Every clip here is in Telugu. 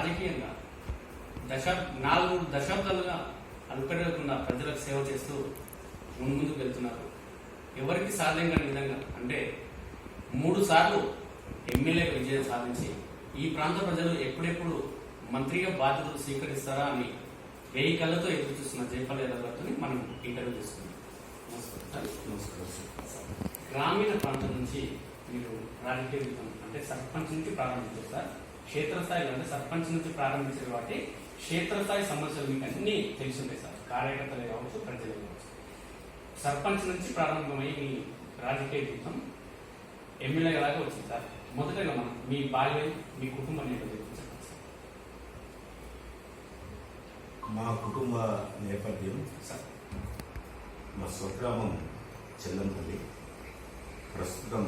రాజకీయంగా 4 దశాబ్దాలుగా అలుపెరగకుండా ప్రజలకు సేవ చేస్తూ ముందుకు వెళ్తున్నారు. ఎవరికి సాధ్యం కాని విధంగా అంటే 3 సార్లు ఎమ్మెల్యేగా విజయం సాధించి ఈ ప్రాంత ప్రజలు ఎప్పుడెప్పుడు మంత్రిగా బాధ్యతలు స్వీకరిస్తారా అని 1000 కళ్ళతో ఎదురు చూస్తున్న జైపాల్ యాదవ్ గారితో మనం ఇంటర్వ్యూ చేసుకున్నాం. నమస్కారం. గ్రామీణ ప్రాంతం నుంచి మీరు రాజకీయ జీవితం అంటే సర్పంచ్ నుంచి ప్రారంభించారు సార్. క్షేత్రస్థాయిలో అంటే సర్పంచ్ నుంచి ప్రారంభించారు కాబట్టి క్షేత్రస్థాయి సమస్యలు మీకు అన్ని తెలిసి ఉంటాయి సార్. కార్యకర్తలే కావచ్చు, ప్రజలే కావచ్చు. సర్పంచ్ నుంచి ప్రారంభమై మీ రాజకీయ జీవితం ఎమ్మెల్యే లాగా వచ్చింది సార్. మొదటగా మనం మీ బాల్యం, మీ కుటుంబం నేపథ్యం చెప్పండి సార్. మా కుటుంబ నేపథ్యం సార్, మా స్వగ్రామం చెల్లంపల్లి, ప్రస్తుతం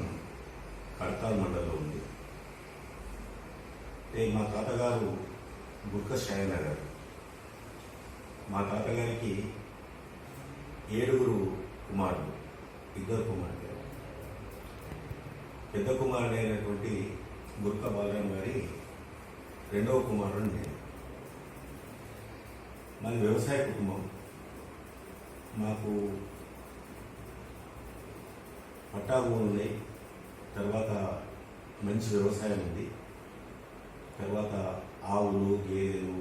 కడతాల్ మండలంలో ఉంది. మా తాతగారు బుక్క శాయన గారు. మా తాతగారికి 7 కుమారులు, 2 కుమారులు. పెద్ద కుమారుడైనటువంటి బుర్క బాలరాం గారి 2వ కుమారుడు నేను. మాది వ్యవసాయ కుటుంబం. మాకు పట్టా భూములు ఉన్నాయి, తర్వాత మంచి వ్యవసాయం ఉంది, తర్వాత ఆవులు, గేదెలు,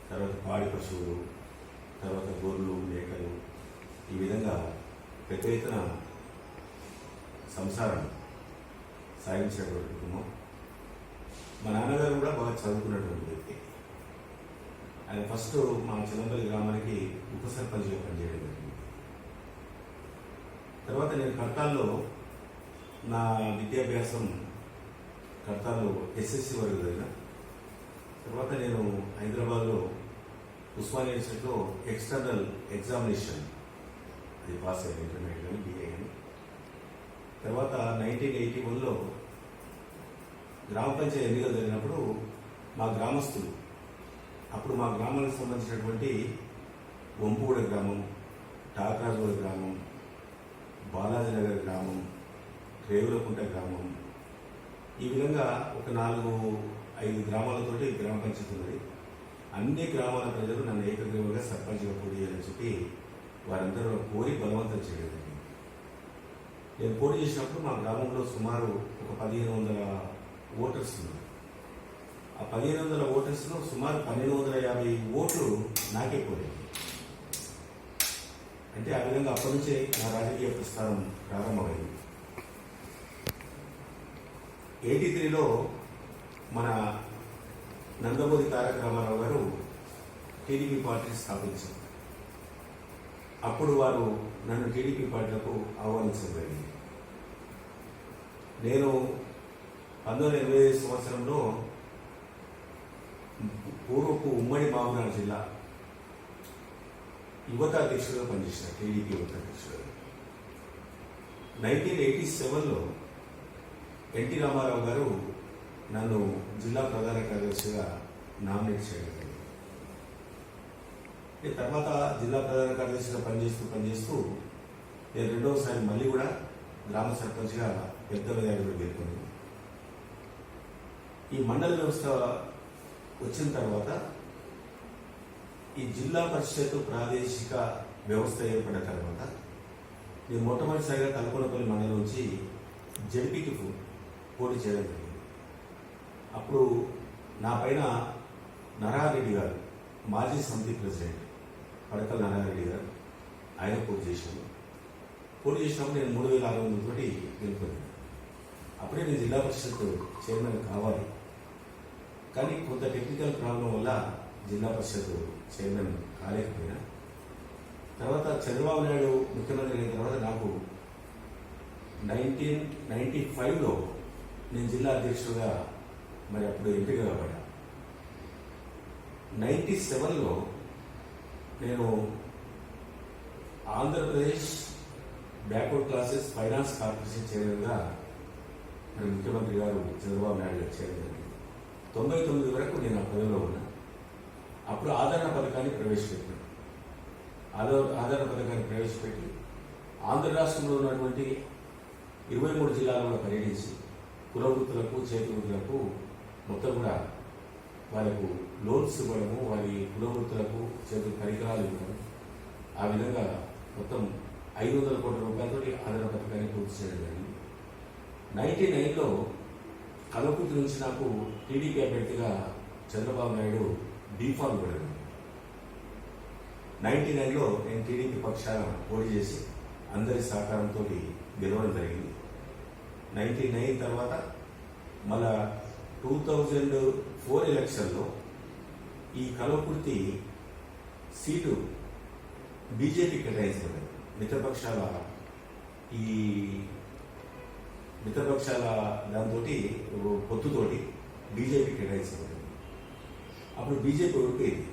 తర్వాత పాడి పశువులు, తర్వాత గొర్రెలు, మేకలు, ఈ విధంగా పెద్ద ఎత్తున సంసారం సాగించేటువంటి కుటుంబం. మా నాన్నగారు కూడా బాగా చదువుకున్నటువంటి వ్యక్తి. ఆయన ఫస్ట్ మా చెల్లంపల్లి గ్రామానికి ఉప సర్పంచ్గా పనిచేయడం జరిగింది. తర్వాత నేను కడతాల్లో నా విద్యాభ్యాసం కడతాల్లో ఎస్ఎస్సి వరకు చదివిన తర్వాత నేను హైదరాబాద్లో ఉస్మానియా యూనివర్సిటీలో ఎక్స్టర్నల్ ఎగ్జామినేషన్ అది పాస్ అయ్యాను, ఇంటర్మీడియట్ కానీ బీఏ కానీ. తర్వాత 1981లో గ్రామ పంచాయతీ ఎన్నికలు జరిగినప్పుడు మా గ్రామస్తులు, అప్పుడు మా గ్రామానికి సంబంధించినటువంటి వంపుగూడ గ్రామం, టాకరాజుగూడ గ్రామం, బాలాజీనగర్ గ్రామం, రేవులకుంట గ్రామం, ఈ విధంగా ఒక 4-5 గ్రామాలతోటి గ్రామ పంచాయతీ ఉన్నది. అన్ని గ్రామాల ప్రజలు నన్ను ఏకగ్రీవంగా సర్పంచ్గా పోటీ చేయాలని చెప్పి వారందరూ కోరి బలవంతం చేయడం జరిగింది. నేను పోటీ చేసినప్పుడు మా గ్రామంలో సుమారు ఒక 1500 ఓటర్స్ ఉన్నారు. ఆ 1500 ఓటర్స్లో సుమారు 1250 ఓట్లు నాకే పోయాయి. అంటే ఆ విధంగా అప్పటి నుంచే నా రాజకీయ ప్రస్థానం ప్రారంభమైంది. 83లో మన నందమూరి తారక రామారావు గారు టీడీపీ పార్టీని స్థాపించారు. అప్పుడు వారు నన్ను టీడీపీ పార్టీలకు ఆహ్వానించడం జరిగింది. నేను 1985 సంవత్సరంలో పూర్వపు ఉమ్మడి మహబూబ్నగర్ జిల్లా యువత అధ్యక్షుడిగా పనిచేసిన టీడీపీ యువత అధ్యక్షుడు. 1987లో ఎన్టీ రామారావు గారు నన్ను జిల్లా ప్రధాన కార్యదర్శిగా నామినేట్ చేయడం జరిగింది. తర్వాత జిల్లా ప్రధాన కార్యదర్శిగా పనిచేస్తూ నేను 2వసారి మళ్ళీ కూడా గ్రామ సర్పంచ్గా పెద్దల దగ్గర గెలుపొంది. ఈ మండల వ్యవస్థ వచ్చిన తర్వాత ఈ జిల్లా పరిషత్ ప్రాదేశిక వ్యవస్థ ఏర్పడిన తర్వాత నేను మొట్టమొదటిసారిగా తలకొండపల్లి మండలం నుంచి జడ్పీకి పోటీ చేయడం జరిగింది. అప్పుడు నా పైన నరహారెడ్డి గారు, మాజీ సమితి ప్రెసిడెంట్ పడకల నరహారెడ్డి గారు, ఆయన పోటీ చేసినప్పుడు నేను 3600 తోటి గెలుపొందాను. అప్పుడే నేను జిల్లా పరిషత్ చైర్మన్ కావాలి, కానీ కొంత టెక్నికల్ ప్రాబ్లం వల్ల జిల్లా పరిషత్ చైర్మన్ కాలేకపోయినా. తర్వాత చంద్రబాబు నాయుడు ముఖ్యమంత్రి అయిన తర్వాత నాకు 1995లో నేను జిల్లా అధ్యక్షుడిగా మరి అప్పుడు ఎంపిక కాబడ్డా. 97లో నేను Andhra Pradesh backward classes finance corporation చైర్మన్గా మరి ముఖ్యమంత్రి గారు చంద్రబాబు నాయుడు గారు చేయడం జరిగింది. 99 వరకు నేను ఆ పదవిలో ఉన్నా. అప్పుడు ఆదరణ పథకాన్ని ప్రవేశపెట్టాను. ఆదరణ పథకాన్ని ప్రవేశపెట్టి ఆంధ్ర రాష్ట్రంలో ఉన్నటువంటి 23 జిల్లాలలో పర్యటించి కుల వృత్తులకు, చేతి వృత్తులకు మొత్తం కూడా వాళ్ళకు లోన్స్ ఇవ్వడము, వారి కులవృత్తులకు చేతులు పరికరాలు ఇవ్వడం, ఆ విధంగా మొత్తం 500 కోట్ల రూపాయలతో ఆదరణ పథకాన్ని పూర్తి చేయడం జరిగింది. 99లో కల్వకుర్తి నుంచి నాకు టీడీపీ అభ్యర్థిగా చంద్రబాబు నాయుడు బీఫామ్ ఇవ్వడం. 99లో నేను టీడీపీ పక్షాన పోటీ చేసి అందరి సహకారంతో గెలవడం జరిగింది. 99 తర్వాత మళ్ళా 2004 ఎలక్షన్లో ఈ కల్వకుర్తి సీటు బీజేపీ కేటాయించబడింది. మిత్రపక్షాల దాంతో పొత్తుతోటి బీజేపీ కేటాయించబడింది. అప్పుడు బీజేపీ ఓడిపోయింది.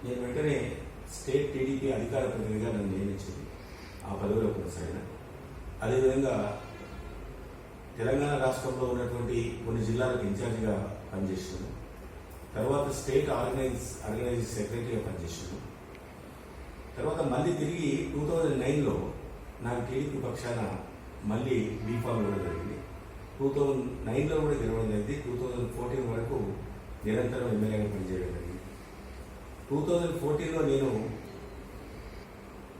నేను వెంటనే స్టేట్ టీడీపీ అధికార ప్రతినిధిగా నన్ను నియమించింది. ఆ పదవిలో కొనసాగిన. అదేవిధంగా తెలంగాణ రాష్ట్రంలో ఉన్నటువంటి కొన్ని జిల్లాలకు ఇన్ఛార్జిగా పనిచేసాను. తర్వాత స్టేట్ ఆర్గనైజ్ సెక్రటరీగా పనిచేసాను. తర్వాత మళ్ళీ తిరిగి 2009లో నాకు టీడీపీ పక్షాన మళ్ళీ బీఫామ్ ఇవ్వడం జరిగింది. 2009లో కూడా గెలవడం జరిగింది. 2014 వరకు నిరంతరం ఎమ్మెల్యేగా పనిచేయడం జరిగింది. 2014లో నేను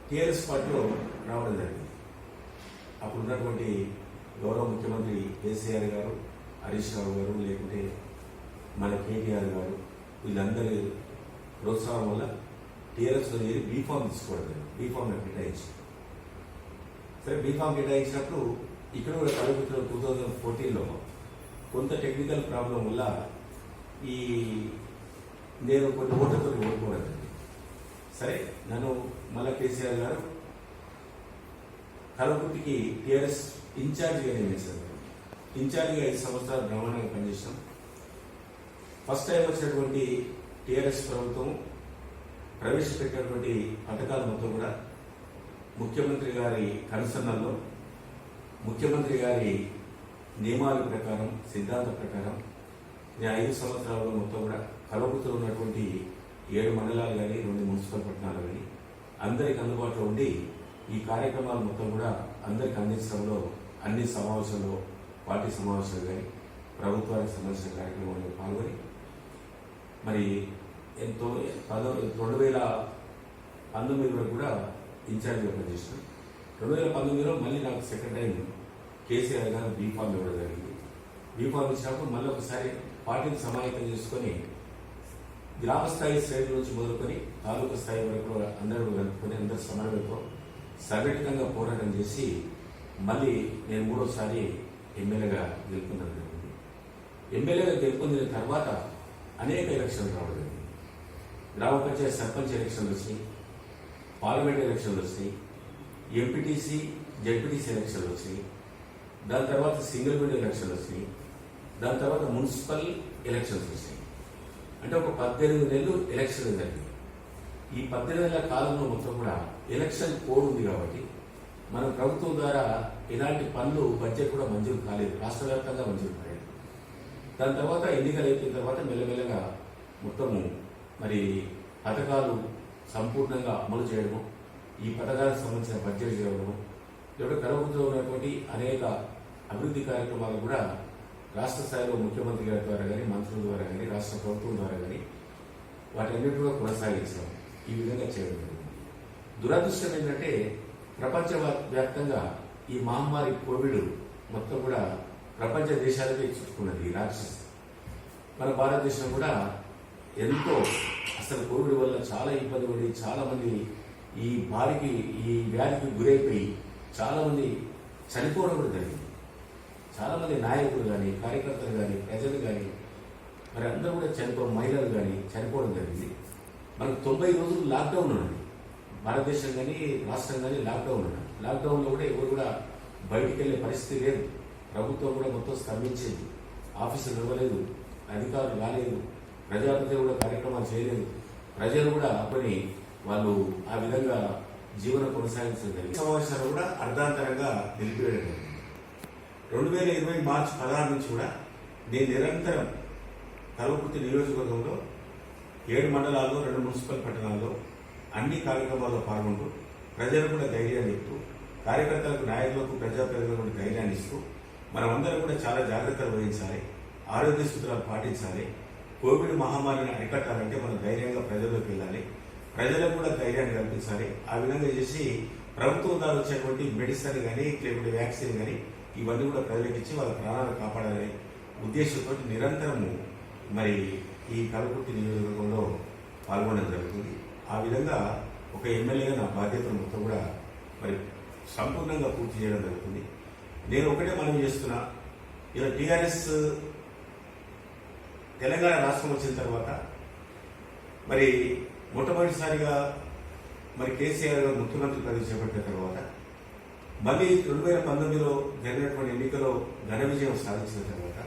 టీఆర్ఎస్ పార్టీలో రావడం జరిగింది. అప్పుడు ఉన్నటువంటి గౌరవ ముఖ్యమంత్రి కేసీఆర్ గారు, హరీష్ రావు గారు, లేకుంటే మన కేటీఆర్ గారు, వీళ్ళందరి ప్రోత్సాహం వల్ల టీఆర్ఎస్లో చేరి బీఫామ్ తీసుకోవడం జరిగింది. బీఫామ్ కేటాయించి సరే బీఫామ్ కేటాయించినప్పుడు ఇక్కడ కూడా కల్వకుర్తిలో 2014లో కొంత టెక్నికల్ ప్రాబ్లం వల్ల నేను కొన్ని ఓట్లతో ఓడిపోవడం జరిగింది. సరే నన్ను మళ్ళా కేసీఆర్ గారు కల్వకుర్తికి టీఆర్ఎస్ ఇన్ఛార్జిగా నియమించారు. ఇన్ఛార్జిగా 5 సంవత్సరాలు బ్రహ్మాండంగా పనిచేసాం. ఫస్ట్ టైం వచ్చినటువంటి టీఆర్ఎస్ ప్రభుత్వం ప్రవేశపెట్టినటువంటి పథకాలు మొత్తం కూడా ముఖ్యమంత్రి గారి కనుసన్నల్లో, ముఖ్యమంత్రి గారి నియమాల ప్రకారం, సిద్ధాంత ప్రకారం నేను 5 సంవత్సరాల్లో మొత్తం కూడా కల్వకుర్తిలో ఉన్నటువంటి 7 మండలాలు కానీ 2 మున్సిపల్ పట్టణాలు కానీ అందరికి అందుబాటులో ఉండి ఈ కార్యక్రమాలు మొత్తం కూడా అందరికి అందించడంలో అన్ని సమావేశాల్లో, పార్టీ సమావేశాలు కానీ ప్రభుత్వానికి సంబంధించిన కార్యక్రమాల్లో పాల్గొని మరి ఎంతో 2019 వరకు కూడా ఇన్ఛార్జిగా పనిచేసాను. 2019లో మళ్ళీ నాకు సెకండ్ టైం కేసీఆర్ గారు బీఫామ్ ఇవ్వడం జరిగింది. బీఫామ్ ఇచ్చినప్పుడు మళ్ళీ ఒకసారి పార్టీని సమాయత్తం చేసుకొని గ్రామ స్థాయి శ్రేణి నుంచి మొదలుకొని తాలూకా స్థాయి వరకు అందరూ కలుపుకొని అందరు సమన్వయంతో సంఘటితంగా పోరాటం చేసి మళ్ళీ నేను 3వసారి ఎమ్మెల్యేగా గెలుపొందడం జరిగింది. ఎమ్మెల్యేగా గెలుపొందిన తర్వాత అనేక ఎలక్షన్లు రావడం జరిగింది. గ్రామ పంచాయతీ సర్పంచ్ ఎలక్షన్లు వచ్చినాయి, పార్లమెంట్ ఎలక్షన్లు వచ్చినాయి, ఎంపీటీసీ జడ్పీటీసీ ఎలక్షన్లు వచ్చినాయి, దాని తర్వాత సింగిల్ విండో ఎలక్షన్లు వచ్చినాయి, దాని తర్వాత మున్సిపల్ ఎలక్షన్స్ వచ్చినాయి. అంటే ఒక 18 నెలలు ఎలక్షన్ జరిగింది. ఈ 18 నెలల కాలంలో మొత్తం కూడా ఎలక్షన్ కోడ్ ఉంది కాబట్టి మన ప్రభుత్వం ద్వారా ఎలాంటి పనులు బడ్జెట్ కూడా మంజూరు కాలేదు, రాష్ట్ర వ్యాప్తంగా మంజూరు కాలేదు. దాని తర్వాత ఎన్నికలు అయిపోయిన తర్వాత మెల్లమెల్లగా మొత్తము మరి పథకాలు సంపూర్ణంగా అమలు చేయడము, ఈ పథకాలకు సంబంధించిన బడ్జెట్ చేయడము, లేదా కల్వకుర్తిలో ఉన్నటువంటి అనేక అభివృద్ధి కార్యక్రమాలు కూడా రాష్ట్ర స్థాయిలో ముఖ్యమంత్రి గారి ద్వారా కానీ, మంత్రుల ద్వారా కానీ, రాష్ట్ర ప్రభుత్వం ద్వారా కానీ వాటన్నిటి కూడా కొనసాగించడం, ఈ విధంగా చేయడం జరిగింది. దురదృష్టం ఏంటంటే ప్రపంచ వ్యాప్తంగా ఈ మహమ్మారి కోవిడ్ మొత్తం కూడా ప్రపంచ దేశాలకే చుట్టుకున్నది ఈ రాక్షసి. మన భారతదేశం కూడా ఎంతో అసలు కోవిడ్ వల్ల చాలా ఇబ్బంది పడి చాలా మంది ఈ వ్యాధికి గురైపోయి చాలా మంది చనిపోవడం కూడా జరిగింది. చాలా మంది నాయకులు కానీ, కార్యకర్తలు కానీ, ప్రజలు కానీ మరి అందరూ కూడా మహిళలు కానీ చనిపోవడం జరిగింది. మనకు 90 రోజులు లాక్డౌన్ ఉన్నది. భారతదేశం కానీ రాష్ట్రం కానీ లాక్డౌన్ ఉన్నది. లాక్డౌన్లో కూడా ఎవరు కూడా బయటికి వెళ్ళే పరిస్థితి లేదు. ప్రభుత్వం కూడా మొత్తం స్తంభించింది. ఆఫీసులు ఇవ్వలేదు, అధికారులు రాలేదు, ప్రజాపతి కూడా కార్యక్రమాలు చేయలేదు. ప్రజలు కూడా కొని వాళ్ళు ఆ విధంగా జీవనం కొనసాగించలేదు. సమావేశాలు కూడా అర్ధాంతరంగా నిలిపివేయడం. 2020 మార్చి 16 నుంచి కూడా నేను నిరంతరం కల్వకుర్తి నియోజకవర్గంలో 7 మండలాల్లో 2 మున్సిపల్ పట్టణాల్లో అన్ని కార్యక్రమాల్లో పాల్గొంటూ ప్రజలకు కూడా ధైర్యాన్ని ఇస్తూ, కార్యకర్తలకు, నాయకులకు, ప్రజాప్రతినిధులకు ధైర్యాన్ని ఇస్తూ మనమందరం కూడా చాలా జాగ్రత్తలు వహించాలి, ఆరోగ్య సూత్రాలు పాటించాలి, కోవిడ్ మహమ్మారిని అరికట్టాలంటే మనం ధైర్యంగా ప్రజల్లోకి వెళ్ళాలి, ప్రజలకు కూడా ధైర్యాన్ని కల్పించాలి. ఆ విధంగా చేసి ప్రభుత్వం ద్వారా వచ్చేటువంటి మెడిసిన్ కానీ లేకుంటే వ్యాక్సిన్ కానీ ఇవన్నీ కూడా ప్రజలకు ఇచ్చి వాళ్ళ ప్రాణాలు కాపాడాలనే ఉద్దేశంతో నిరంతరము మరి ఈ కల్వకుర్తి నియోజకవర్గంలో పాల్గొనడం జరుగుతుంది. ఆ విధంగా ఒక ఎమ్మెల్యేగా నా బాధ్యతను మొత్తం కూడా మరి సంపూర్ణంగా పూర్తి చేయడం జరుగుతుంది. నేను ఒకటే మనం చేస్తున్నా, ఇలా టీఆర్ఎస్ తెలంగాణ రాష్ట్రం వచ్చిన తర్వాత మరి మొట్టమొదటిసారిగా మరి కేసీఆర్ గారు ముఖ్యమంత్రి పదవి చేపట్టిన తర్వాత మళ్ళీ 2019లో జరిగినటువంటి ఎన్నికలో ఘన విజయం సాధించిన తర్వాత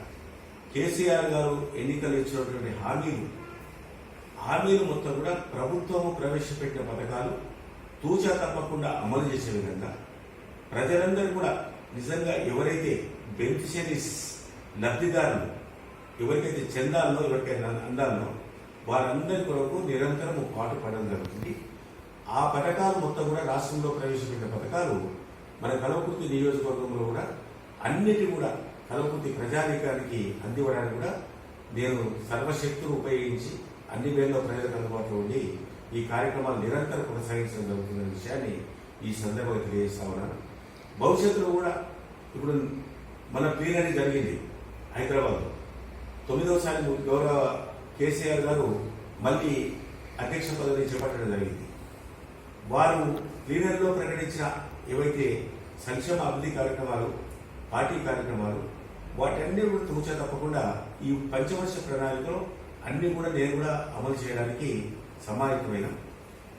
కేసీఆర్ గారు ఎన్నికలు ఇచ్చినటువంటి హామీలు మొత్తం కూడా ప్రభుత్వం ప్రవేశపెట్టిన పథకాలు తూచా తప్పకుండా అమలు చేసే విధంగా ప్రజలందరూ కూడా నిజంగా ఎవరైతే బెనిఫిషరీస్ లబ్ధిదారులు ఎవరికైతే చెందాలనో ఎవరికైతే అందాలనో వారందరి కొరకు నిరంతరం పాటుపడడం జరుగుతుంది. ఆ పథకాలు మొత్తం కూడా రాష్ట్రంలో ప్రవేశపెట్టిన పథకాలు మన కల్వకుర్తి నియోజకవర్గంలో కూడా అన్నిటి కూడా కల్వకుర్తి ప్రజానీకానికి అందివ్వడానికి కూడా నేను సర్వశక్తులు ఉపయోగించి అన్ని వేళలో ప్రజలకు అందుబాటులో ఉండి ఈ కార్యక్రమాలు నిరంతరం కొనసాగించడం జరుగుతున్న విషయాన్ని ఈ సందర్భంగా తెలియజేస్తా ఉన్నాను. భవిష్యత్తులో కూడా ఇప్పుడు మన ప్లీనరీ జరిగింది హైదరాబాద్లో, 9వసారి గౌరవ కేసీఆర్ గారు మళ్ళీ అధ్యక్ష పదవిని చేపట్టడం జరిగింది. వారు ప్లీనరీలో ప్రకటించిన ఏవైతే సంక్షేమ అభివృద్ధి కార్యక్రమాలు, పార్టీ కార్యక్రమాలు వాటన్ని కూడా తూచా తప్పకుండా ఈ పంచవర్ష ప్రణాళికలో అన్ని కూడా నేను కూడా అమలు చేయడానికి సమాయత్తమైన.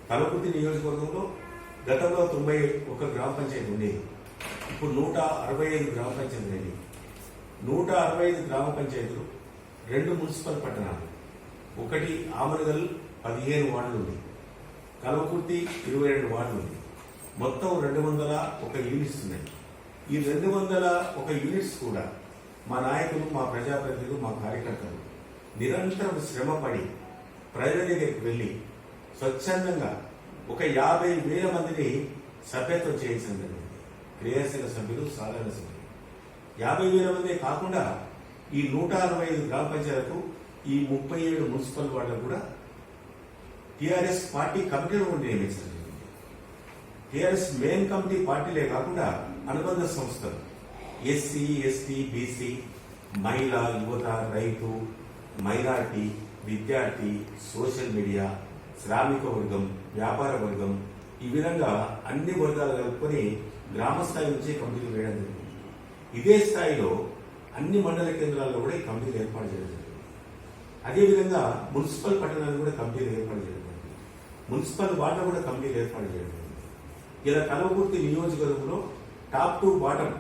కల్వకుర్తి నియోజకవర్గంలో గతంలో 91 గ్రామ పంచాయతీ ఉండేది, ఇప్పుడు 165 గ్రామ పంచాయతీలు అయింది. 165 గ్రామ పంచాయతీలు 2 మున్సిపల్ పట్టణాలు, ఒకటి ఆమనగల్ 15 వార్డులు ఉంది, కల్వకుర్తి 22 వార్డులు ఉంది. మొత్తం 201 యూనిట్స్ ఉన్నాయి. ఈ 201 యూనిట్స్ కూడా మా నాయకులు, మా ప్రజాప్రతినిధులు, మా కార్యకర్తలు నిరంతరం శ్రమపడి ప్రజల దగ్గరికి వెళ్ళి స్వచ్ఛందంగా ఒక 50,000 మందిని సభ్యత్వం చేయించడం జరిగింది. క్రియాశీల సభ్యులు, సాధారణ సభ్యులు 50,000 మంది కాకుండా ఈ 165 గ్రామ పంచాయతీలకు ఈ 37 మున్సిపల్ వార్డులకు కూడా టీఆర్ఎస్ పార్టీ కమిటీలు నియమించడం జరిగింది. టీఆర్ఎస్ మెయిన్ కమిటీ పార్టీలే కాకుండా అనుబంధ సంస్థలు ఎస్సీ, ఎస్టీ, బీసీ, మహిళ, యువత, రైతు, మైనార్టీ, విద్యార్థి, సోషల్ మీడియా, శ్రామిక వర్గం, వ్యాపార వర్గం, ఈ విధంగా అన్ని వర్గాలు కలుపుకొని గ్రామ స్థాయి నుంచే కమిటీలు వేయడం జరిగింది. ఇదే స్థాయిలో అన్ని మండల కేంద్రాల్లో కూడా ఈ కమిటీలు ఏర్పాటు చేయడం జరిగింది. అదేవిధంగా మున్సిపల్ పట్టణాలు కూడా కమిటీలు ఏర్పాటు చేయడం జరిగింది. మున్సిపల్ వార్డు కూడా కమిటీలు ఏర్పాటు చేయడం జరిగింది. ఇలా కల్వకుర్తి నియోజకవర్గంలో టాప్ టు బాటం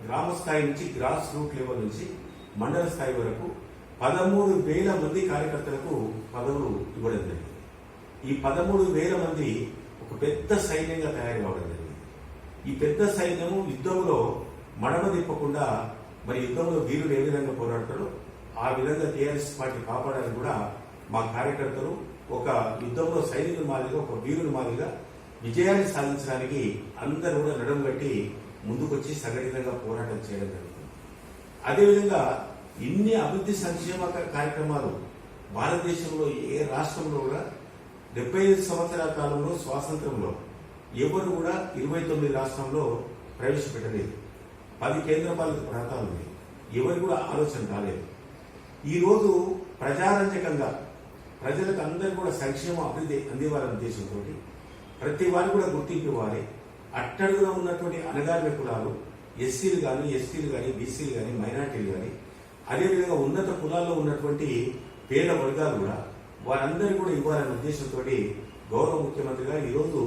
గ్రామ స్థాయి నుంచి గ్రాస్ రూట్ లెవెల్ నుంచి మండల స్థాయి వరకు 13,000 మంది కార్యకర్తలకు పదవులు ఇవ్వడం జరిగింది. ఈ 13,000 మంది ఒక పెద్ద సైన్యంగా తయారు కావడం జరిగింది. ఈ పెద్ద సైన్యము యుద్ధంలో మడమ తిప్పకుండా మరి యుద్ధంలో వీరులు ఏ విధంగా పోరాడతారో ఆ విధంగా టీఆర్ఎస్ పార్టీ కాపాడాలని కూడా మా కార్యకర్తలు ఒక యుద్ధంలో సైనికుల మాదిరిగా, ఒక వీరుల మాదిరిగా విజయాన్ని సాధించడానికి అందరూ కూడా నడుం కట్టి ముందుకొచ్చి సంఘటితంగా పోరాటం చేయడం జరుగుతుంది. అదేవిధంగా ఇన్ని అభివృద్ధి సంక్షేమ కార్యక్రమాలు భారతదేశంలో ఏ రాష్ట్రంలో కూడా 75 సంవత్సరాల కాలంలో స్వాతంత్రంలో ఎవరు కూడా 29 రాష్ట్రంలో ప్రవేశపెట్టలేదు. 10 కేంద్రపాలిత ప్రాంతాలు ఉన్నాయి. ఎవరు కూడా ఆలోచన రాలేదు. ఈరోజు ప్రజారంజకంగా ప్రజలకు అందరూ కూడా సంక్షేమ అభివృద్ధి అందివ్వాలనే ఉద్దేశంతో ప్రతి వారు కూడా గుర్తింపు ఇవ్వాలి. అట్టడుగులో ఉన్నటువంటి అణగారిన కులాలు, ఎస్సీలు కానీ, ఎస్టీలు కానీ, బీసీలు కానీ, మైనార్టీలు కానీ, అదేవిధంగా ఉన్నత కులాల్లో ఉన్నటువంటి పేద వర్గాలు కూడా వారందరూ కూడా ఇవ్వాలనే ఉద్దేశంతో గౌరవ ముఖ్యమంత్రి గారు ఈరోజు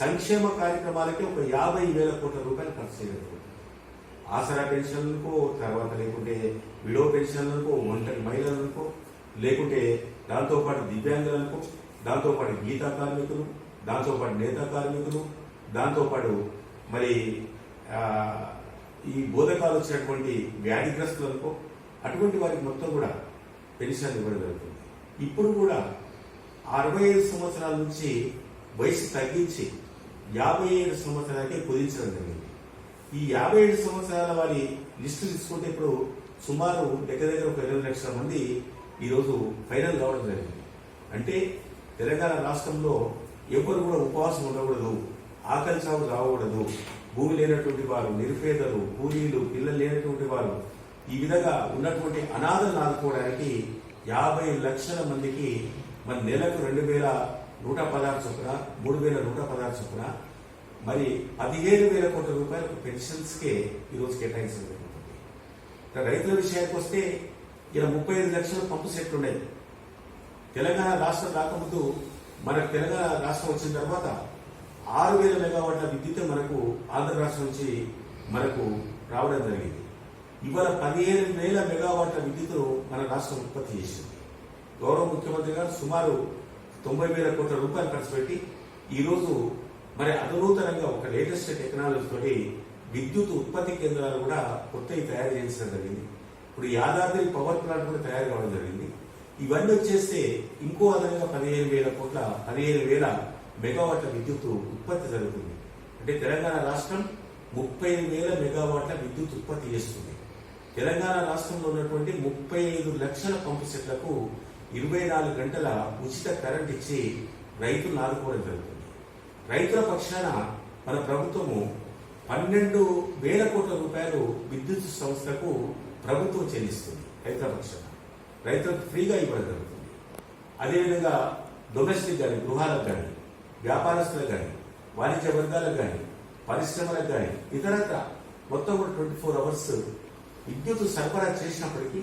సంక్షేమ కార్యక్రమాలకి ఒక 50,000 కోట్ల రూపాయలు ఖర్చు చేయడం. ఆసరా పెన్షన్లకు, తర్వాత లేకుంటే విడో పెన్షన్లకు, ఒంటరి మహిళలకు, లేకుంటే దాంతోపాటు దివ్యాంగులకు, దాంతోపాటు గీతా కార్మికులు, దాంతోపాటు నేతా కార్మికులు, దాంతోపాటు మరి ఈ బోధకాలు వచ్చినటువంటి వ్యాధిగ్రస్తులకు, అటువంటి వారికి మొత్తం కూడా పెన్షన్ ఇవ్వడం జరుగుతుంది. ఇప్పుడు కూడా 65 సంవత్సరాల నుంచి వయసు తగ్గించి 57 సంవత్సరాలకే కుదించడం జరిగింది. ఈ 57 సంవత్సరాల వారి లిస్టు తీసుకుంటే ఇప్పుడు సుమారు దగ్గర ఒక 20 లక్షల మంది ఈరోజు ఫైనల్ కావడం జరిగింది. అంటే తెలంగాణ రాష్ట్రంలో ఎవరు కూడా ఉపవాసం ఉండకూడదు, ఆకలి చావు రావకూడదు, భూమి లేనటువంటి వారు, నిరుపేదలు, కూలీలు, పిల్లలు లేనటువంటి వారు, ఈ విధంగా ఉన్నటువంటి అనాథలను ఆదుకోవడానికి 50 లక్షల మందికి మన నెలకు 2,116 చొప్పున 3,116 చొప్పున మరి 15,000 కోట్ల రూపాయలకు పెన్షన్స్కే ఈరోజు కేటాయించడం జరుగుతుంది. రైతుల విషయానికి వస్తే ఇలా 35 లక్షల పంపు సెట్లు ఉన్నాయి. తెలంగాణ రాష్ట్రం రాకముందు మనకు తెలంగాణ రాష్ట్రం వచ్చిన తర్వాత 6,000 మెగావాట్ల విద్యుత్ మనకు ఆంధ్ర రాష్ట్రం నుంచి మనకు రావడం జరిగింది. ఇవాళ 15,000 మెగావాట్ల విద్యుత్తును మన రాష్ట్రం ఉత్పత్తి చేసింది. గౌరవ ముఖ్యమంత్రి గారు సుమారు 90,000 కోట్ల రూపాయలు ఖర్చు పెట్టి ఈరోజు మరి అధునూతనంగా ఒక లేటెస్ట్ టెక్నాలజీ తోటి విద్యుత్ ఉత్పత్తి కేంద్రాలు కూడా కొత్తవి తయారు చేయించడం జరిగింది. ఇప్పుడు యాదాద్రి పవర్ ప్లాంట్ కూడా తయారు కావడం జరిగింది. ఇవన్నీ వచ్చేస్తే ఇంకో అదనంగా 15,000 మెగావాట్ల విద్యుత్ ఉత్పత్తి జరుగుతుంది. అంటే తెలంగాణ రాష్ట్రం 30,000 మెగావాట్ల విద్యుత్ ఉత్పత్తి చేస్తుంది. తెలంగాణ రాష్ట్రంలో ఉన్నటువంటి 35 లక్షల పంపు సెట్లకు 24 గంటల ఉచిత కరెంట్ ఇచ్చి రైతులను ఆదుకోవడం జరుగుతుంది. రైతుల పక్షాన మన ప్రభుత్వము 12,000 కోట్ల రూపాయలు విద్యుత్ సంస్థకు ప్రభుత్వం చెల్లిస్తుంది. రైతుల పక్షాన రైతులకు ఫ్రీగా ఇవ్వడం జరుగుతుంది. అదేవిధంగా డొమెస్టిక్ కానీ, గృహాలకు కానీ, వ్యాపారస్తులకు కానీ, వాణిజ్య వర్గాలకు కానీ, పరిశ్రమలకు కానీ, ఇతరత్ర మొత్తం కూడా 24 అవర్స్ విద్యుత్ సరఫరా చేసినప్పటికీ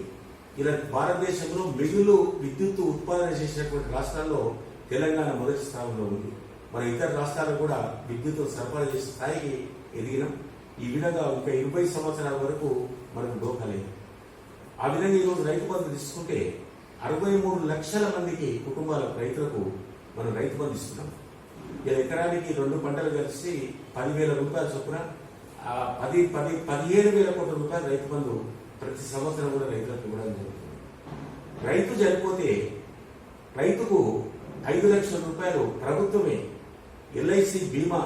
ఇలా భారతదేశంలో మిగులు విద్యుత్ ఉత్పాదన చేసినటువంటి రాష్ట్రాల్లో తెలంగాణ మొదటి స్థానంలో ఉంది. మన ఇతర రాష్ట్రాలు కూడా విద్యుత్ సరఫరా చేసే స్థాయికి ఎదిగినాం. ఈ విధంగా ఇంకా 20 సంవత్సరాల వరకు మనకు డోకలేదు. ఆ విధంగా ఈరోజు రైతు బంధు తీసుకుంటే 63 లక్షల మందికి కుటుంబాలకు, రైతులకు మనం రైతు బంధు ఇస్తున్నాం. ఇలా ఎకరానికి 2 పంటలు కలిసి 10,000 రూపాయల చొప్పున 15,000 కోట్ల రూపాయలు రైతు బంధు ప్రతి సంవత్సరం కూడా రైతులకు ఇవ్వడం జరుగుతుంది. రైతు చనిపోతే రైతుకు 5 లక్షల రూపాయలు ప్రభుత్వమే ఎల్ఐసి బీమా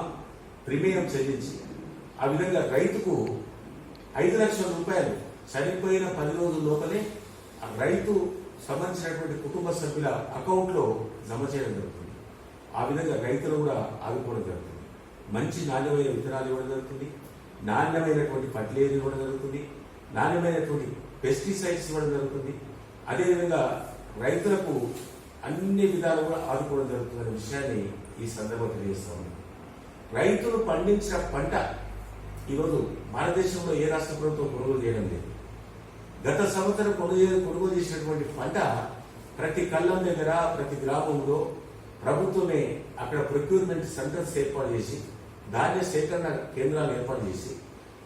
ప్రీమియం చెల్లించి ఆ విధంగా రైతుకు 5 లక్షల రూపాయలు చనిపోయిన 10 రోజుల లోపలే ఆ రైతు సంబంధించినటువంటి కుటుంబ సభ్యుల అకౌంట్ లో జమ చేయడం జరుగుతుంది. ఆ విధంగా రైతులు కూడా ఆదుకోవడం జరుగుతుంది. మంచి నాణ్యమైన విత్తనాలు ఇవ్వడం జరుగుతుంది, నాణ్యమైనటువంటి ఫర్టిలైజర్ ఇవ్వడం జరుగుతుంది, నాణ్యమైనటువంటి పెస్టిసైడ్స్ ఇవ్వడం జరుగుతుంది. అదేవిధంగా రైతులకు అన్ని విధాలు కూడా ఆదుకోవడం జరుగుతుందనే విషయాన్ని ఈ సందర్భంగా తెలియజేస్తా ఉన్నాను. రైతులు పండించిన పంట ఈరోజు భారతదేశంలో ఏ రాష్ట్ర ప్రభుత్వం కొనుగోలు చేయడం లేదు. గత సంవత్సరం కొనుగోలు చేసినటువంటి పంట ప్రతి కళ్ళం దగ్గర, ప్రతి గ్రామంలో ప్రభుత్వమే అక్కడ ప్రొక్యూర్మెంట్ సెంటర్స్ ఏర్పాటు చేసి, ధాన్య సేకరణ కేంద్రాలు ఏర్పాటు చేసి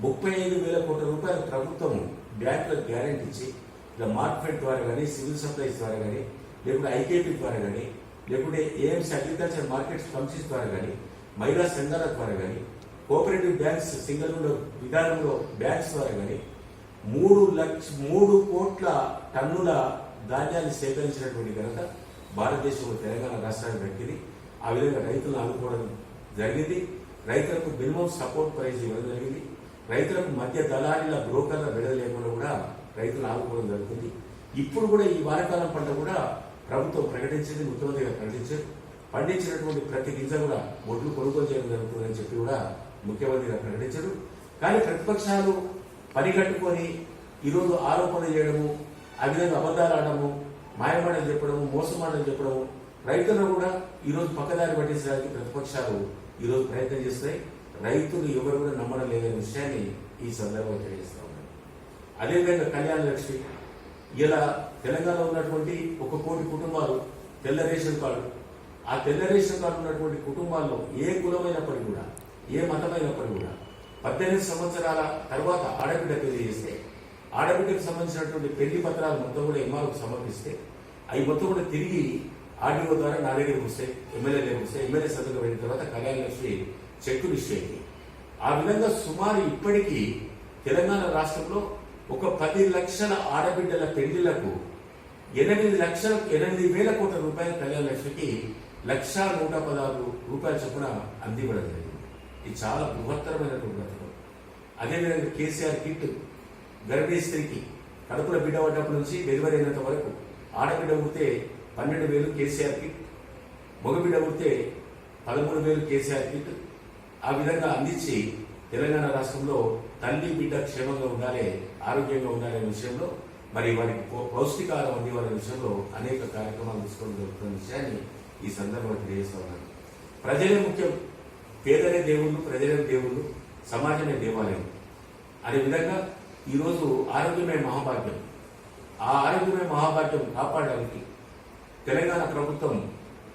35,000 కోట్ల రూపాయల ప్రభుత్వం బ్యాంకులకు గ్యారెంటీ ఇచ్చి, ఇలా మార్కెట్ ద్వారా కానీ, సివిల్ సప్లైస్ ద్వారా కానీ, లేకుంటే ఐకేపీ ద్వారా కానీ, లేకుంటే ఏఎంసీ అగ్రికల్చర్ మార్కెట్స్ కమిటీస్ ద్వారా కానీ, మహిళా సంఘాల ద్వారా కానీ, కోఆపరేటివ్ బ్యాంక్స్ సింగిల్ విధానంలో బ్యాంక్స్ ద్వారా కానీ 3 కోట్ల టన్నుల ధాన్యాన్ని సేకరించినటువంటి ఘనత భారతదేశంలో తెలంగాణ రాష్ట్రానికి దక్కింది. ఆ విధంగా రైతులను ఆదుకోవడం జరిగింది. రైతులకు మినిమం సపోర్ట్ ప్రైస్ ఇవ్వడం జరిగింది. రైతులకు మధ్య దళారీల బ్రోకర్ల విడుదల లేకుండా కూడా రైతులను ఆదుకోవడం జరుగుతుంది. ఇప్పుడు కూడా ఈ వానాకాలం పంట కూడా ప్రభుత్వం ప్రకటించింది, ముఖ్యమంత్రి గారు ప్రకటించారు. పండించినటువంటి ప్రతి గింజ కూడా ఒడ్లు కొనుగోలు చేయడం జరుగుతుందని చెప్పి కూడా ముఖ్యమంత్రి గారు ప్రకటించారు. కానీ ప్రతిపక్షాలు పనిగట్టుకొని ఈరోజు ఆరోపణ చేయడము, ఆ విధంగా అబద్ధాలు ఆడము, మాయమాటలు చెప్పడము, మోసమాటలు చెప్పడము, రైతులను కూడా ఈరోజు పక్కదారి పట్టించడానికి ప్రతిపక్షాలు ఈరోజు ప్రయత్నం చేస్తున్నాయి. రైతులు ఎవరు కూడా నమ్మడం లేదనే విషయాన్ని ఈ సందర్భంగా తెలియజేస్తా ఉన్నారు. అదేవిధంగా కళ్యాణ లక్ష్మి, ఇలా తెలంగాణలో ఉన్నటువంటి 1 కోటి కుటుంబాలు తెల్ల రేషన్ కార్డు, ఆ తెల్ల రేషన్ కార్డు ఉన్నటువంటి కుటుంబాల్లో ఏ కులమైనప్పటికీ కూడా, ఏ మతమైనప్పటికీ కూడా 18 సంవత్సరాల తర్వాత ఆడబిడ్డ పెళ్లి చేస్తే, ఆడబిడ్డకు సంబంధించినటువంటి పెళ్లి పత్రాలు మొత్తం కూడా ఎంఆర్ఓకు సమర్పిస్తే, అవి మొత్తం కూడా తిరిగి ఆర్డీఓ ద్వారా నా దగ్గరకు వస్తాయి, ఎమ్మెల్యే దగ్గరకు వస్తాయి. ఎమ్మెల్యే సంతకం అయిన తర్వాత కళ్యాణ లక్ష్మి చెక్కులు ఇష్యూ అయింది. ఆ విధంగా సుమారు ఇప్పటికీ తెలంగాణ రాష్ట్రంలో ఒక 10 లక్షల ఆడబిడ్డల పెళ్లిళ్లకు 8,000 కోట్ల రూపాయల కళ్యాణ లక్ష్మికి 1,116 రూపాయల చొప్పున అందివ్వడం జరిగింది. ఇది చాలా బృహత్తరమైనటువంటి పథకం. అదేవిధంగా కేసీఆర్ కిట్ గర్భిణీ స్త్రీకి కడుపులో బిడ్డ పడ్డప్పటి నుంచి డెలివరీ అయినంత వరకు ఆడబిడ్డ పుడితే 12,000 కేసీఆర్ కిట్, మగబిడ్డ పుడితే 13,000 కేసీఆర్ కిట్. ఆ విధంగా అందించి తెలంగాణ రాష్ట్రంలో తల్లి బిడ్డ క్షేమంగా ఉండాలి, ఆరోగ్యంగా ఉండాలి అనే విషయంలో మరి వారికి పౌష్టికాహారం అందివ్వాలనే విషయంలో అనేక కార్యక్రమాలు తీసుకోవడం జరుగుతున్న విషయాన్ని ఈ సందర్భంగా తెలియజేస్తా ఉన్నాను. ప్రజలే ముఖ్యం, పేదలే దేవుళ్ళు, ప్రజలే దేవుళ్ళు, సమాజమే దేవాలయం అనే విధంగా ఈరోజు ఆరోగ్యమే మహాభాగ్యం. ఆ ఆరోగ్యమే మహాభాగ్యం కాపాడడానికి తెలంగాణ ప్రభుత్వం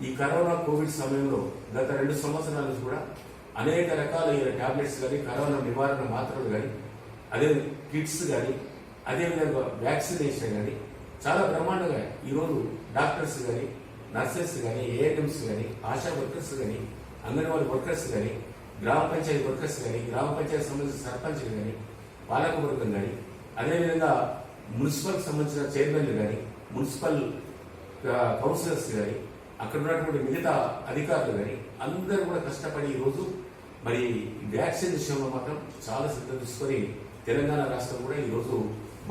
ఈ కరోనా కోవిడ్ సమయంలో గత 2 సంవత్సరాల నుంచి కూడా అనేక రకాలైన టాబ్లెట్స్ కానీ, కరోనా నివారణ మాత్రలు కానీ, అదే కిట్స్ కానీ, అదేవిధంగా వ్యాక్సినేషన్ కానీ చాలా బ్రహ్మాండంగా ఈరోజు డాక్టర్స్ కానీ, నర్సెస్ కానీ, ఏఎన్ఎంస్ కానీ, ఆశా వర్కర్స్ కానీ, అంగన్వాడీ వర్కర్స్ కానీ, గ్రామ పంచాయతీ వర్కర్స్ కానీ, గ్రామ పంచాయతీ సంబంధించిన సర్పంచ్లు కానీ, పాలకవర్గం కానీ, అదేవిధంగా మున్సిపల్ సంబంధించిన చైర్మన్లు కానీ, మున్సిపల్ కౌన్సిలర్స్ కానీ, అక్కడ ఉన్నటువంటి మిగతా అధికారులు కానీ అందరూ కూడా కష్టపడి ఈరోజు మరి వ్యాక్సిన్ విషయంలో మాత్రం చాలా శ్రద్ధ తీసుకొని తెలంగాణ రాష్ట్రం కూడా ఈరోజు